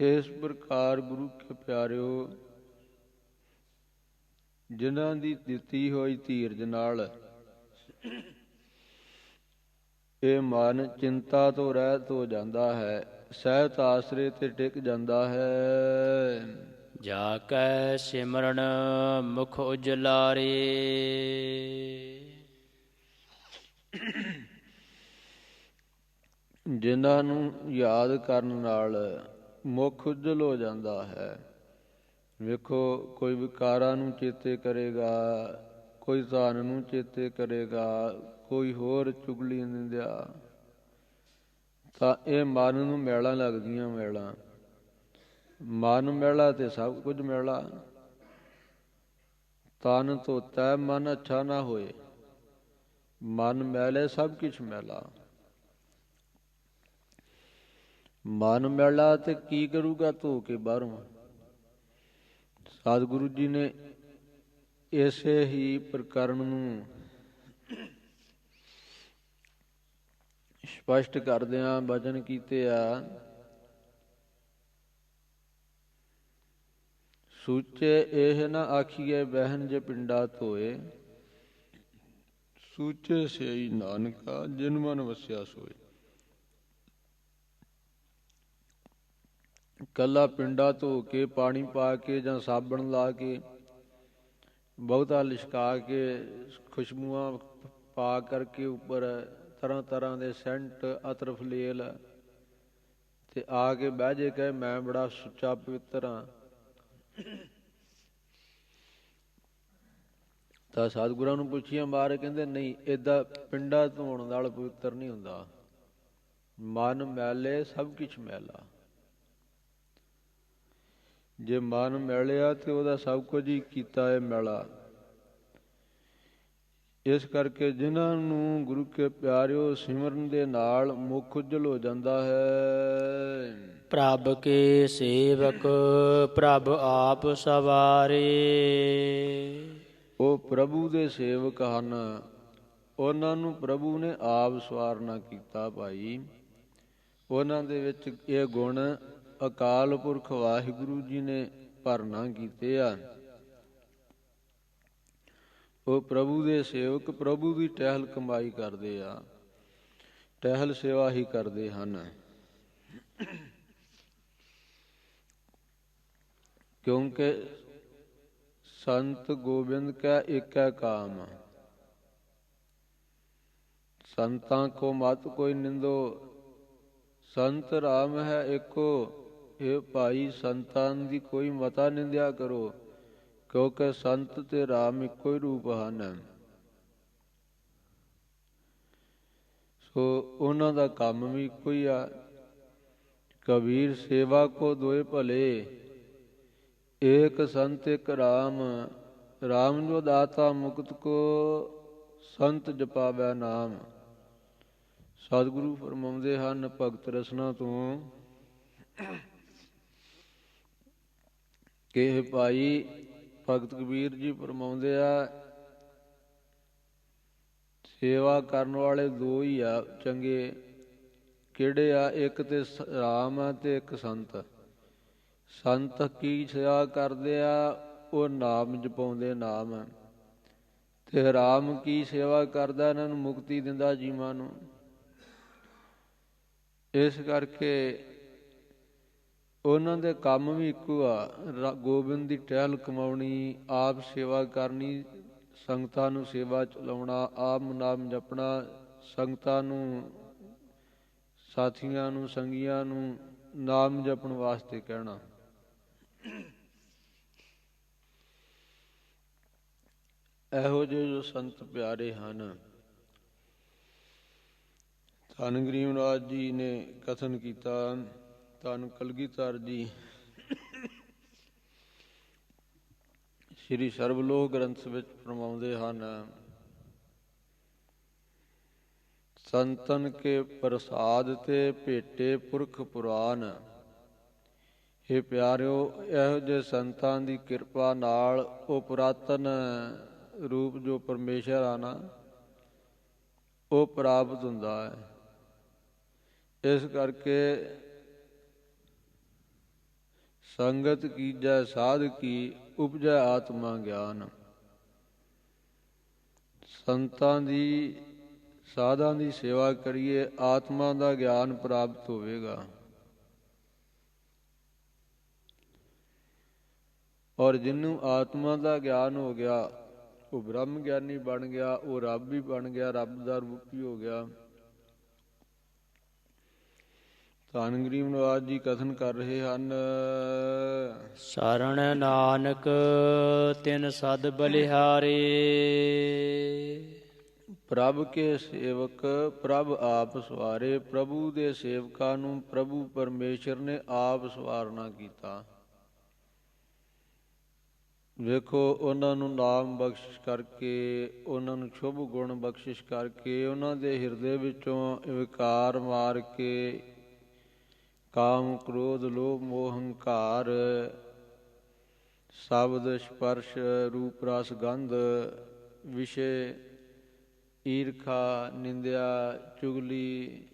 ਇਸ ਪ੍ਰਕਾਰ ਗੁਰੂ ਕੇ ਪਿਆਰਿਓ, ਜਿਨ੍ਹਾਂ ਦੀ ਦਿੱਤੀ ਹੋਈ ਧੀਰਜ ਨਾਲ ਇਹ ਮਨ ਚਿੰਤਾ ਤੋਂ ਰਹਿਤ ਹੋ ਜਾਂਦਾ ਹੈ, ਸਹਿਤ ਆਸਰੇ ਤੇ ਟਿਕ ਜਾਂਦਾ ਹੈ। ਜਾ ਕੈ ਸਿਮਰਨ ਮੁਖ ਉਜਲਾਰੇ। ਜਿਨ੍ਹਾਂ ਨੂੰ ਯਾਦ ਕਰਨ ਨਾਲ ਮੁਖ ਉਜਲ ਹੋ ਜਾਂਦਾ ਹੈ। ਵੇਖੋ ਕੋਈ ਵਿਕਾਰਾਂ ਨੂੰ ਚੇਤੇ ਕਰੇਗਾ, ਕੋਈ ਧਨ ਨੂੰ ਚੇਤੇ ਕਰੇਗਾ, ਕੋਈ ਹੋਰ ਚੁਗਲੀ ਨਿੰਦਿਆ, ਤਾਂ ਇਹ ਮਨ ਨੂੰ ਮੈਲਾਂ ਲੱਗਦੀਆਂ। ਮੈਲਾਂ ਮਨ ਮੈਲਾ ਤੇ ਸਭ ਕੁਝ ਮੈਲਾ। ਤਨ ਧੋਤਾ ਮਨ ਅੱਛਾ ਨਾ ਹੋਏ, ਮਨ ਮੈਲੇ ਸਭ ਕੁਛ ਮੈਲਾ। ਮਨ ਮੈਲਾ ਤੇ ਕੀ ਕਰੂਗਾ ਧੋ ਕੇ ਬਾਹਰੋਂ। ਸਤਿਗੁਰੂ ਜੀ ਨੇ ਇਸੇ ਹੀ ਪ੍ਰਕਰਨ ਨੂੰ ਸਪਸ਼ਟ ਕਰਦਿਆਂ ਬਚਨ ਕੀਤੇ ਆ। ਸੂਚੇ ਇਹ ਨਾ ਆਖੀਏ ਬਹਿਨ ਜੇ ਪਿੰਡਾ ਧੋਏ, ਸੂਚੇ ਸਈ ਨਾਨਕਾ ਜਿਨ ਮਨ ਵਸਿਆ ਸੋਏ। ਕੱਲਾ ਪਿੰਡਾ ਧੋ ਕੇ, ਪਾਣੀ ਪਾ ਕੇ ਜਾਂ ਸਾਬਣ ਲਾ ਕੇ, ਬਹੁਤਾ ਲਿਸ਼ਕਾ ਕੇ, ਖੁਸ਼ਬੂਆਂ ਪਾ ਕਰਕੇ ਉੱਪਰ ਤਰ੍ਹਾਂ ਤਰ੍ਹਾਂ ਦੇ ਸੈਂਟ, ਅਤਰ, ਫਲੇਲ ਤੇ ਆ ਕੇ ਬਹਿ ਜੇ ਕਹੇ ਮੈਂ ਬੜਾ ਸੁੱਚਾ ਪਵਿੱਤਰ ਹਾਂ, ਤਾਂ ਸਤਿਗੁਰਾਂ ਨੂੰ ਪੁੱਛੀਆਂ ਮਾਰ ਕਹਿੰਦੇ ਨਹੀਂ, ਏਦਾਂ ਪਿੰਡਾਂ ਧੋਣ ਨਾਲ ਪਵਿੱਤਰ ਨਹੀਂ ਹੁੰਦਾ। ਮਨ ਮੈਲੇ ਸਭ ਕੁਛ ਮੈਲਾ। ਜੇ ਮਨ ਮੈਲਿਆ ਤੇ ਉਹਦਾ ਸਭ ਕੁਝ ਹੀ ਕੀਤਾ ਹੈ ਮੈਲਾ। ਇਸ ਕਰਕੇ ਜਿਨ੍ਹਾਂ ਨੂੰ ਗੁਰੂ ਕੇ ਪਿਆਰਿਓ ਸਿਮਰਨ ਦੇ ਨਾਲ ਮੁਖ ਉਜਲ ਹੋ ਜਾਂਦਾ ਹੈ। ਪ੍ਰਭ ਕੇ ਸੇਵਕ ਪ੍ਰਭ ਆਪ ਸਵਾਰੇ। ਉਹ ਪ੍ਰਭੂ ਦੇ ਸੇਵਕ ਹਨ, ਉਹਨਾਂ ਨੂੰ ਪ੍ਰਭੂ ਨੇ ਆਪ ਸਵਾਰਨਾ ਕੀਤਾ ਭਾਈ। ਉਹਨਾਂ ਦੇ ਵਿੱਚ ਇਹ ਗੁਣ ਅਕਾਲ ਪੁਰਖ ਵਾਹਿਗੁਰੂ ਜੀ ਨੇ ਭਰਨਾ ਕੀਤੇ ਆ। ਉਹ ਪ੍ਰਭੂ ਦੇ ਸੇਵਕ ਪ੍ਰਭੂ ਦੀ ਟਹਿਲ ਕਮਾਈ ਕਰਦੇ ਆ, ਟਹਿਲ ਸੇਵਾ ਹੀ ਕਰਦੇ ਹਨ। ਕਿਉਂਕਿ ਸੰਤ ਗੋਬਿੰਦ ਕਾ ਏਕੈ ਕਾਮ, ਸੰਤਾਂ ਕੋ ਮਤ ਕੋਈ ਨਿੰਦੋ, ਸੰਤ ਰਾਮ ਹੈ ਏਕੋ। ਇਹ ਭਾਈ ਸੰਤਾਂ ਦੀ ਕੋਈ ਮਤਾ ਨਿੰਦਿਆ ਕਰੋ, ਕਿਉਂਕਿ ਸੰਤ ਤੇ ਰਾਮ ਇੱਕੋ ਹੀ ਰੂਪ ਹਨ। ਸੋ ਉਹਨਾਂ ਦਾ ਕੰਮ ਵੀ ਇੱਕੋ ਹੀ ਆ। ਕਬੀਰ ਸੇਵਾ ਕੋ ਦੋਏ ਭਲੇ, ਏਕ ਸੰਤ ਏਕ ਰਾਮ। ਰਾਮ ਜੋ ਦਾਤਾ ਮੁਕਤ ਕੋ, ਸੰਤ ਜਪਾਵੈ ਨਾਮ। ਸਤਿਗੁਰੂ ਫਰਮਾਉਂਦੇ ਹਨ ਭਗਤ ਰਸਨਾ ਤੋਂ ਕਿ ਭਾਈ ਭਗਤ ਕਬੀਰ ਜੀ ਫਰਮਾਉਂਦੇ ਆ, ਸੇਵਾ ਕਰਨ ਵਾਲੇ ਦੋ ਹੀ ਆ ਚੰਗੇ। ਕਿਹੜੇ ਆ? ਇੱਕ ਤੇ ਰਾਮ ਆ ਤੇ ਇੱਕ ਸੰਤ। ਸੰਤ ਕੀ ਸੇਵਾ ਕਰਦੇ ਆ? ਉਹ ਨਾਮ ਜਪਾਉਂਦੇ ਨਾਮ। ਤੇ ਰਾਮ ਕੀ ਸੇਵਾ ਕਰਦਾ? ਇਹਨਾਂ ਨੂੰ ਮੁਕਤੀ ਦਿੰਦਾ ਜੀਵਾਂ ਨੂੰ। ਇਸ ਕਰਕੇ ਉਹਨਾਂ ਦੇ ਕੰਮ ਵੀ ਇੱਕੋ ਆ। ਗੋਬਿੰਦ ਦੀ ਟਹਿਲ ਕਮਾਉਣੀ, ਆਪ ਸੇਵਾ ਕਰਨੀ, ਸੰਗਤਾਂ ਨੂੰ ਸੇਵਾ ਚਲਾਉਣਾ, ਆਪ ਨਾਮ ਜਪਣਾ, ਸੰਗਤਾਂ ਨੂੰ, ਸਾਥੀਆਂ ਨੂੰ, ਸੰਗੀਆਂ ਨੂੰ ਨਾਮ ਜਪਣ ਵਾਸਤੇ ਕਹਿਣਾ। ਇਹੋ ਜਿਹੇ ਜੋ ਸੰਤ ਪਿਆਰੇ ਹਨ, ਧੰਨ ਗਰੀਬ ਨਾਥ ਜੀ ਨੇ ਕਥਨ ਕੀਤਾ। ਧੰਨ ਕਲਗੀਧਰ ਜੀ ਸ੍ਰੀ ਸਰਬਲੋਕ ਗ੍ਰੰਥ ਵਿੱਚ ਫਰਮਾਉਂਦੇ ਹਨ, ਸੰਤਨ ਕੇ ਪ੍ਰਸਾਦ ਤੇ ਭੇਟੇ ਪੁਰਖ ਪੁਰਾਨ। ਇਹ ਪਿਆਰਿਓ, ਇਹੋ ਜਿਹੇ ਸੰਤਾਂ ਦੀ ਕਿਰਪਾ ਨਾਲ ਉਹ ਪੁਰਾਤਨ ਰੂਪ ਜੋ ਪਰਮੇਸ਼ਰ ਆ ਨਾ, ਉਹ ਪ੍ਰਾਪਤ ਹੁੰਦਾ ਹੈ। ਇਸ ਕਰਕੇ ਸੰਗਤ ਕੀਜੈ ਸਾਧ ਕੀ, ਉਪਜੈ ਆਤਮਾ ਗਿਆਨ। ਸੰਤਾਂ ਦੀ, ਸਾਧਾਂ ਦੀ ਸੇਵਾ ਕਰੀਏ, ਆਤਮਾ ਦਾ ਗਿਆਨ ਪ੍ਰਾਪਤ ਹੋਵੇਗਾ। ਔਰ ਜਿਹਨੂੰ ਆਤਮਾ ਦਾ ਗਿਆਨ ਹੋ ਗਿਆ, ਉਹ ਬ੍ਰਹਮ ਗਿਆਨੀ ਬਣ ਗਿਆ, ਉਹ ਰੱਬ ਹੀ ਬਣ ਗਿਆ, ਰੱਬ ਦਾ ਰੂਪ ਹੀ ਹੋ ਗਿਆ। ਧੰਨ ਗਰੀਬ ਨਿਵਾਸ ਜੀ ਕਥਨ ਕਰ ਰਹੇ ਹਨ, ਸਰਣ ਨਾਨਕ ਤਿਨ ਸਦ ਬਲਿਹਾਰੇ। ਪ੍ਰਭ ਕੇ ਸੇਵਕ ਪ੍ਰਭ ਆਪ ਸਵਾਰੇ। ਪ੍ਰਭੂ ਦੇ ਸੇਵਕਾਂ ਨੂੰ ਪ੍ਰਭੂ ਪਰਮੇਸ਼ਰ ਨੇ ਆਪ ਸਵਾਰਨਾ ਕੀਤਾ। ਵੇਖੋ, ਉਹਨਾਂ ਨੂੰ ਨਾਮ ਬਖਸ਼ਿਸ਼ ਕਰਕੇ, ਉਹਨਾਂ ਨੂੰ ਸ਼ੁਭ ਗੁਣ ਬਖਸ਼ਿਸ਼ ਕਰਕੇ, ਉਹਨਾਂ ਦੇ ਹਿਰਦੇ ਵਿੱਚੋਂ ਵਿਕਾਰ ਮਾਰ ਕੇ, ਕਾਮ ਕ੍ਰੋਧ ਲੋਭ ਮੋਹ ਹੰਕਾਰ, ਸ਼ਬਦ ਸਪਰਸ਼ ਰੂਪ ਰਸ ਗੰਧ ਵਿਸ਼ੇ, ਈਰਖਾ ਨਿੰਦਿਆ ਚੁਗਲੀ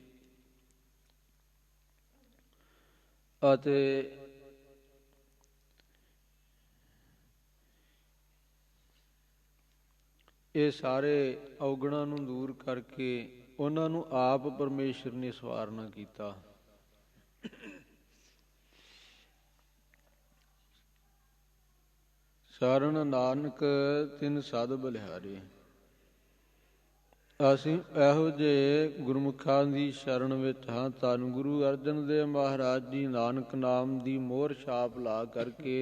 ਅਤੇ ਇਹ ਸਾਰੇ ਔਗਣਾਂ ਨੂੰ ਦੂਰ ਕਰਕੇ ਉਹਨਾਂ ਨੂੰ ਆਪ ਪਰਮੇਸ਼ਰ ਨੇ ਸਵਾਰਨਾ ਕੀਤਾ। ਸਰਣ ਨਾਨਕ ਤਿਨ ਸਦ ਬਲਿਹਾਰੇ। ਅਸੀਂ ਇਹੋ ਜਿਹੇ ਗੁਰਮੁਖਾਂ ਦੀ ਸ਼ਰਨ ਵਿੱਚ ਹਾਂ। ਧੰਨ ਗੁਰੂ ਅਰਜਨ ਦੇਵ ਮਹਾਰਾਜ ਜੀ ਨਾਨਕ ਨਾਮ ਦੀ ਮੋਹਰ ਛਾਪ ਲਾ ਕਰਕੇ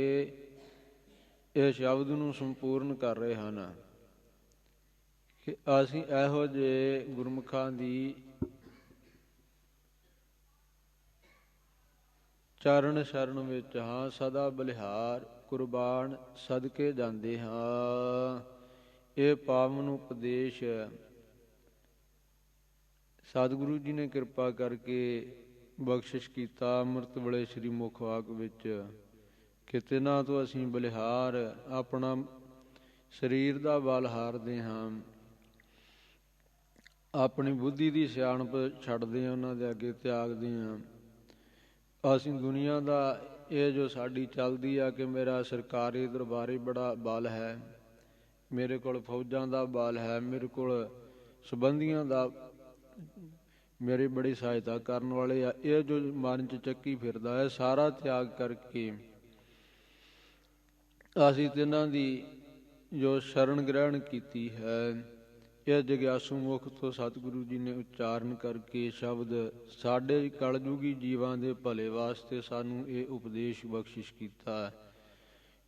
ਇਹ ਸ਼ਬਦ ਨੂੰ ਸੰਪੂਰਨ ਕਰ ਰਹੇ ਹਨ ਕਿ ਅਸੀਂ ਇਹੋ ਜਿਹੇ ਗੁਰਮੁਖਾਂ ਦੀ ਚਰਨ ਸ਼ਰਨ ਵਿੱਚ ਹਾਂ। ਸਦਾ ਬਲਿਹਾਰ ਕੁਰਬਾਨ ਸਦਕੇ ਜਾਂਦੇ ਹਾਂ। ਇਹ ਪਾਵਨ ਉਪਦੇਸ਼ ਸਤਿਗੁਰੂ ਜੀ ਨੇ ਕਿਰਪਾ ਕਰਕੇ ਬਖਸ਼ਿਸ਼ ਕੀਤਾ ਅੰਮ੍ਰਿਤ ਵੇਲੇ ਸ੍ਰੀ ਮੁਖ ਵਾਕ ਵਿੱਚ ਕਿ ਤਿੰਨਾਂ ਤੋਂ ਅਸੀਂ ਬਲਿਹਾਰ ਆਪਣਾ ਸਰੀਰ ਦਾ ਬਲ ਹਾਰਦੇ ਹਾਂ, ਆਪਣੀ ਬੁੱਧੀ ਦੀ ਸਿਆਣਪ ਛੱਡਦੇ ਹਾਂ, ਉਹਨਾਂ ਦੇ ਅੱਗੇ ਤਿਆਗਦੇ ਹਾਂ। ਅਸੀਂ ਦੁਨੀਆ ਦਾ ਇਹ ਜੋ ਸਾਡੀ ਚੱਲਦੀ ਆ ਕਿ ਮੇਰਾ ਸਰਕਾਰੀ ਦਰਬਾਰੇ ਬੜਾ ਬਲ ਹੈ, ਮੇਰੇ ਕੋਲ ਫੌਜਾਂ ਦਾ ਬਲ ਹੈ, ਮੇਰੇ ਕੋਲ ਸੰਬੰਧੀਆਂ ਦਾ ਮੇਰੀ ਬੜੀ ਸਹਾਇਤਾ ਕਰਨ ਵਾਲੇ ਆ, ਇਹ ਜੋ ਮਨ 'ਚ ਚੱਕੀ ਫਿਰਦਾ ਹੈ ਸਾਰਾ ਤਿਆਗ ਕਰਕੇ ਅਸੀਂ ਤਿੰਨਾਂ ਦੀ ਜੋ ਸ਼ਰਨ ਗ੍ਰਹਿਣ ਕੀਤੀ ਹੈ, ਇਹ ਜਗਿਆਸੂ ਮੁਖ ਤੋਂ ਸਤਿਗੁਰੂ ਜੀ ਨੇ ਉਚਾਰਨ ਕਰਕੇ ਸ਼ਬਦ ਸਾਡੇ ਕਲਯੁਗੀ ਜੀਵਾਂ ਦੇ ਭਲੇ ਵਾਸਤੇ ਸਾਨੂੰ ਇਹ ਉਪਦੇਸ਼ ਬਖਸ਼ਿਸ਼ ਕੀਤਾ।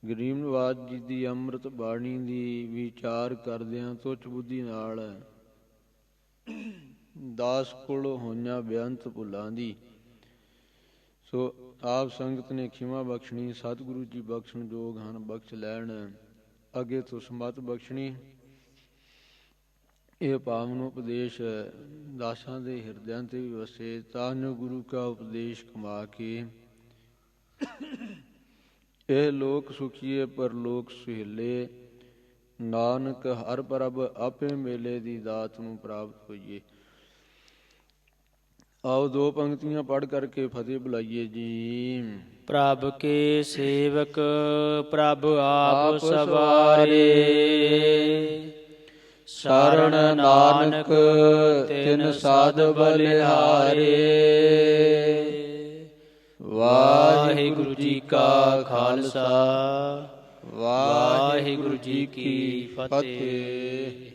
ਗਰੀਬ ਨਵਾਜ ਜੀ ਦੀ ਅੰਮ੍ਰਿਤ ਬਾਣੀ ਦੀ ਵਿਚਾਰ ਕਰਦਿਆਂ ਤੁੱਛ ਬੁੱਧੀ ਨਾਲ ਦਾਸ ਕੋਲ ਹੋਈਆਂ ਬੇਅੰਤ ਭੁੱਲਾਂ ਦੀ ਸੋ ਆਪ ਸੰਗਤ ਨੇ ਖਿਮਾ ਬਖਸ਼ਣੀ। ਸਤਿਗੁਰੂ ਜੀ ਬਖਸ਼ਣ ਯੋਗ ਹਨ, ਬਖਸ਼ ਲੈਣ। ਅੱਗੇ ਤੋਂ ਸਮਤ ਬਖਸ਼ਣੀ। ਇਹ ਪਾਵਨ ਉਪਦੇਸ਼ ਦਾਸਾਂ ਦੇ ਹਿਰਦਿਆਂ ਤੇ ਵੀ ਵਸੇ ਤਾਂ ਜੋ ਗੁਰੂ ਕਾ ਉਪਦੇਸ਼ ਕਮਾ ਕੇ ਇਹ ਲੋਕ ਸੁਖੀਏ ਪਰਲੋਕ ਸੁਹੇਲੇ। ਨਾਨਕ ਹਰ ਪ੍ਰਭ ਆਪੇ ਮੇਲੇ ਦੀ ਦਾਤ ਨੂੰ ਪ੍ਰਾਪਤ ਹੋਈਏ। ਆਓ ਦੋ ਪੰਕਤੀਆਂ ਪੜ੍ਹ ਕਰਕੇ ਫਤਿਹ ਬੁਲਾਈਏ ਜੀ। ਪ੍ਰਭ ਕੇ ਸੇਵਕ ਪ੍ਰਭ ਆਪ ਸਵਾਰੇ, ਸ਼ਰਨ ਨਾਨਕ ਤਿਨ ਸਾਧ ਬਲਿਹਾਰੇ। ਵਾਹਿਗੁਰੂ ਜੀ ਕਾ ਖਾਲਸਾ, ਵਾਹਿਗੁਰੂ ਜੀ ਕੀ ਫਤਿਹ।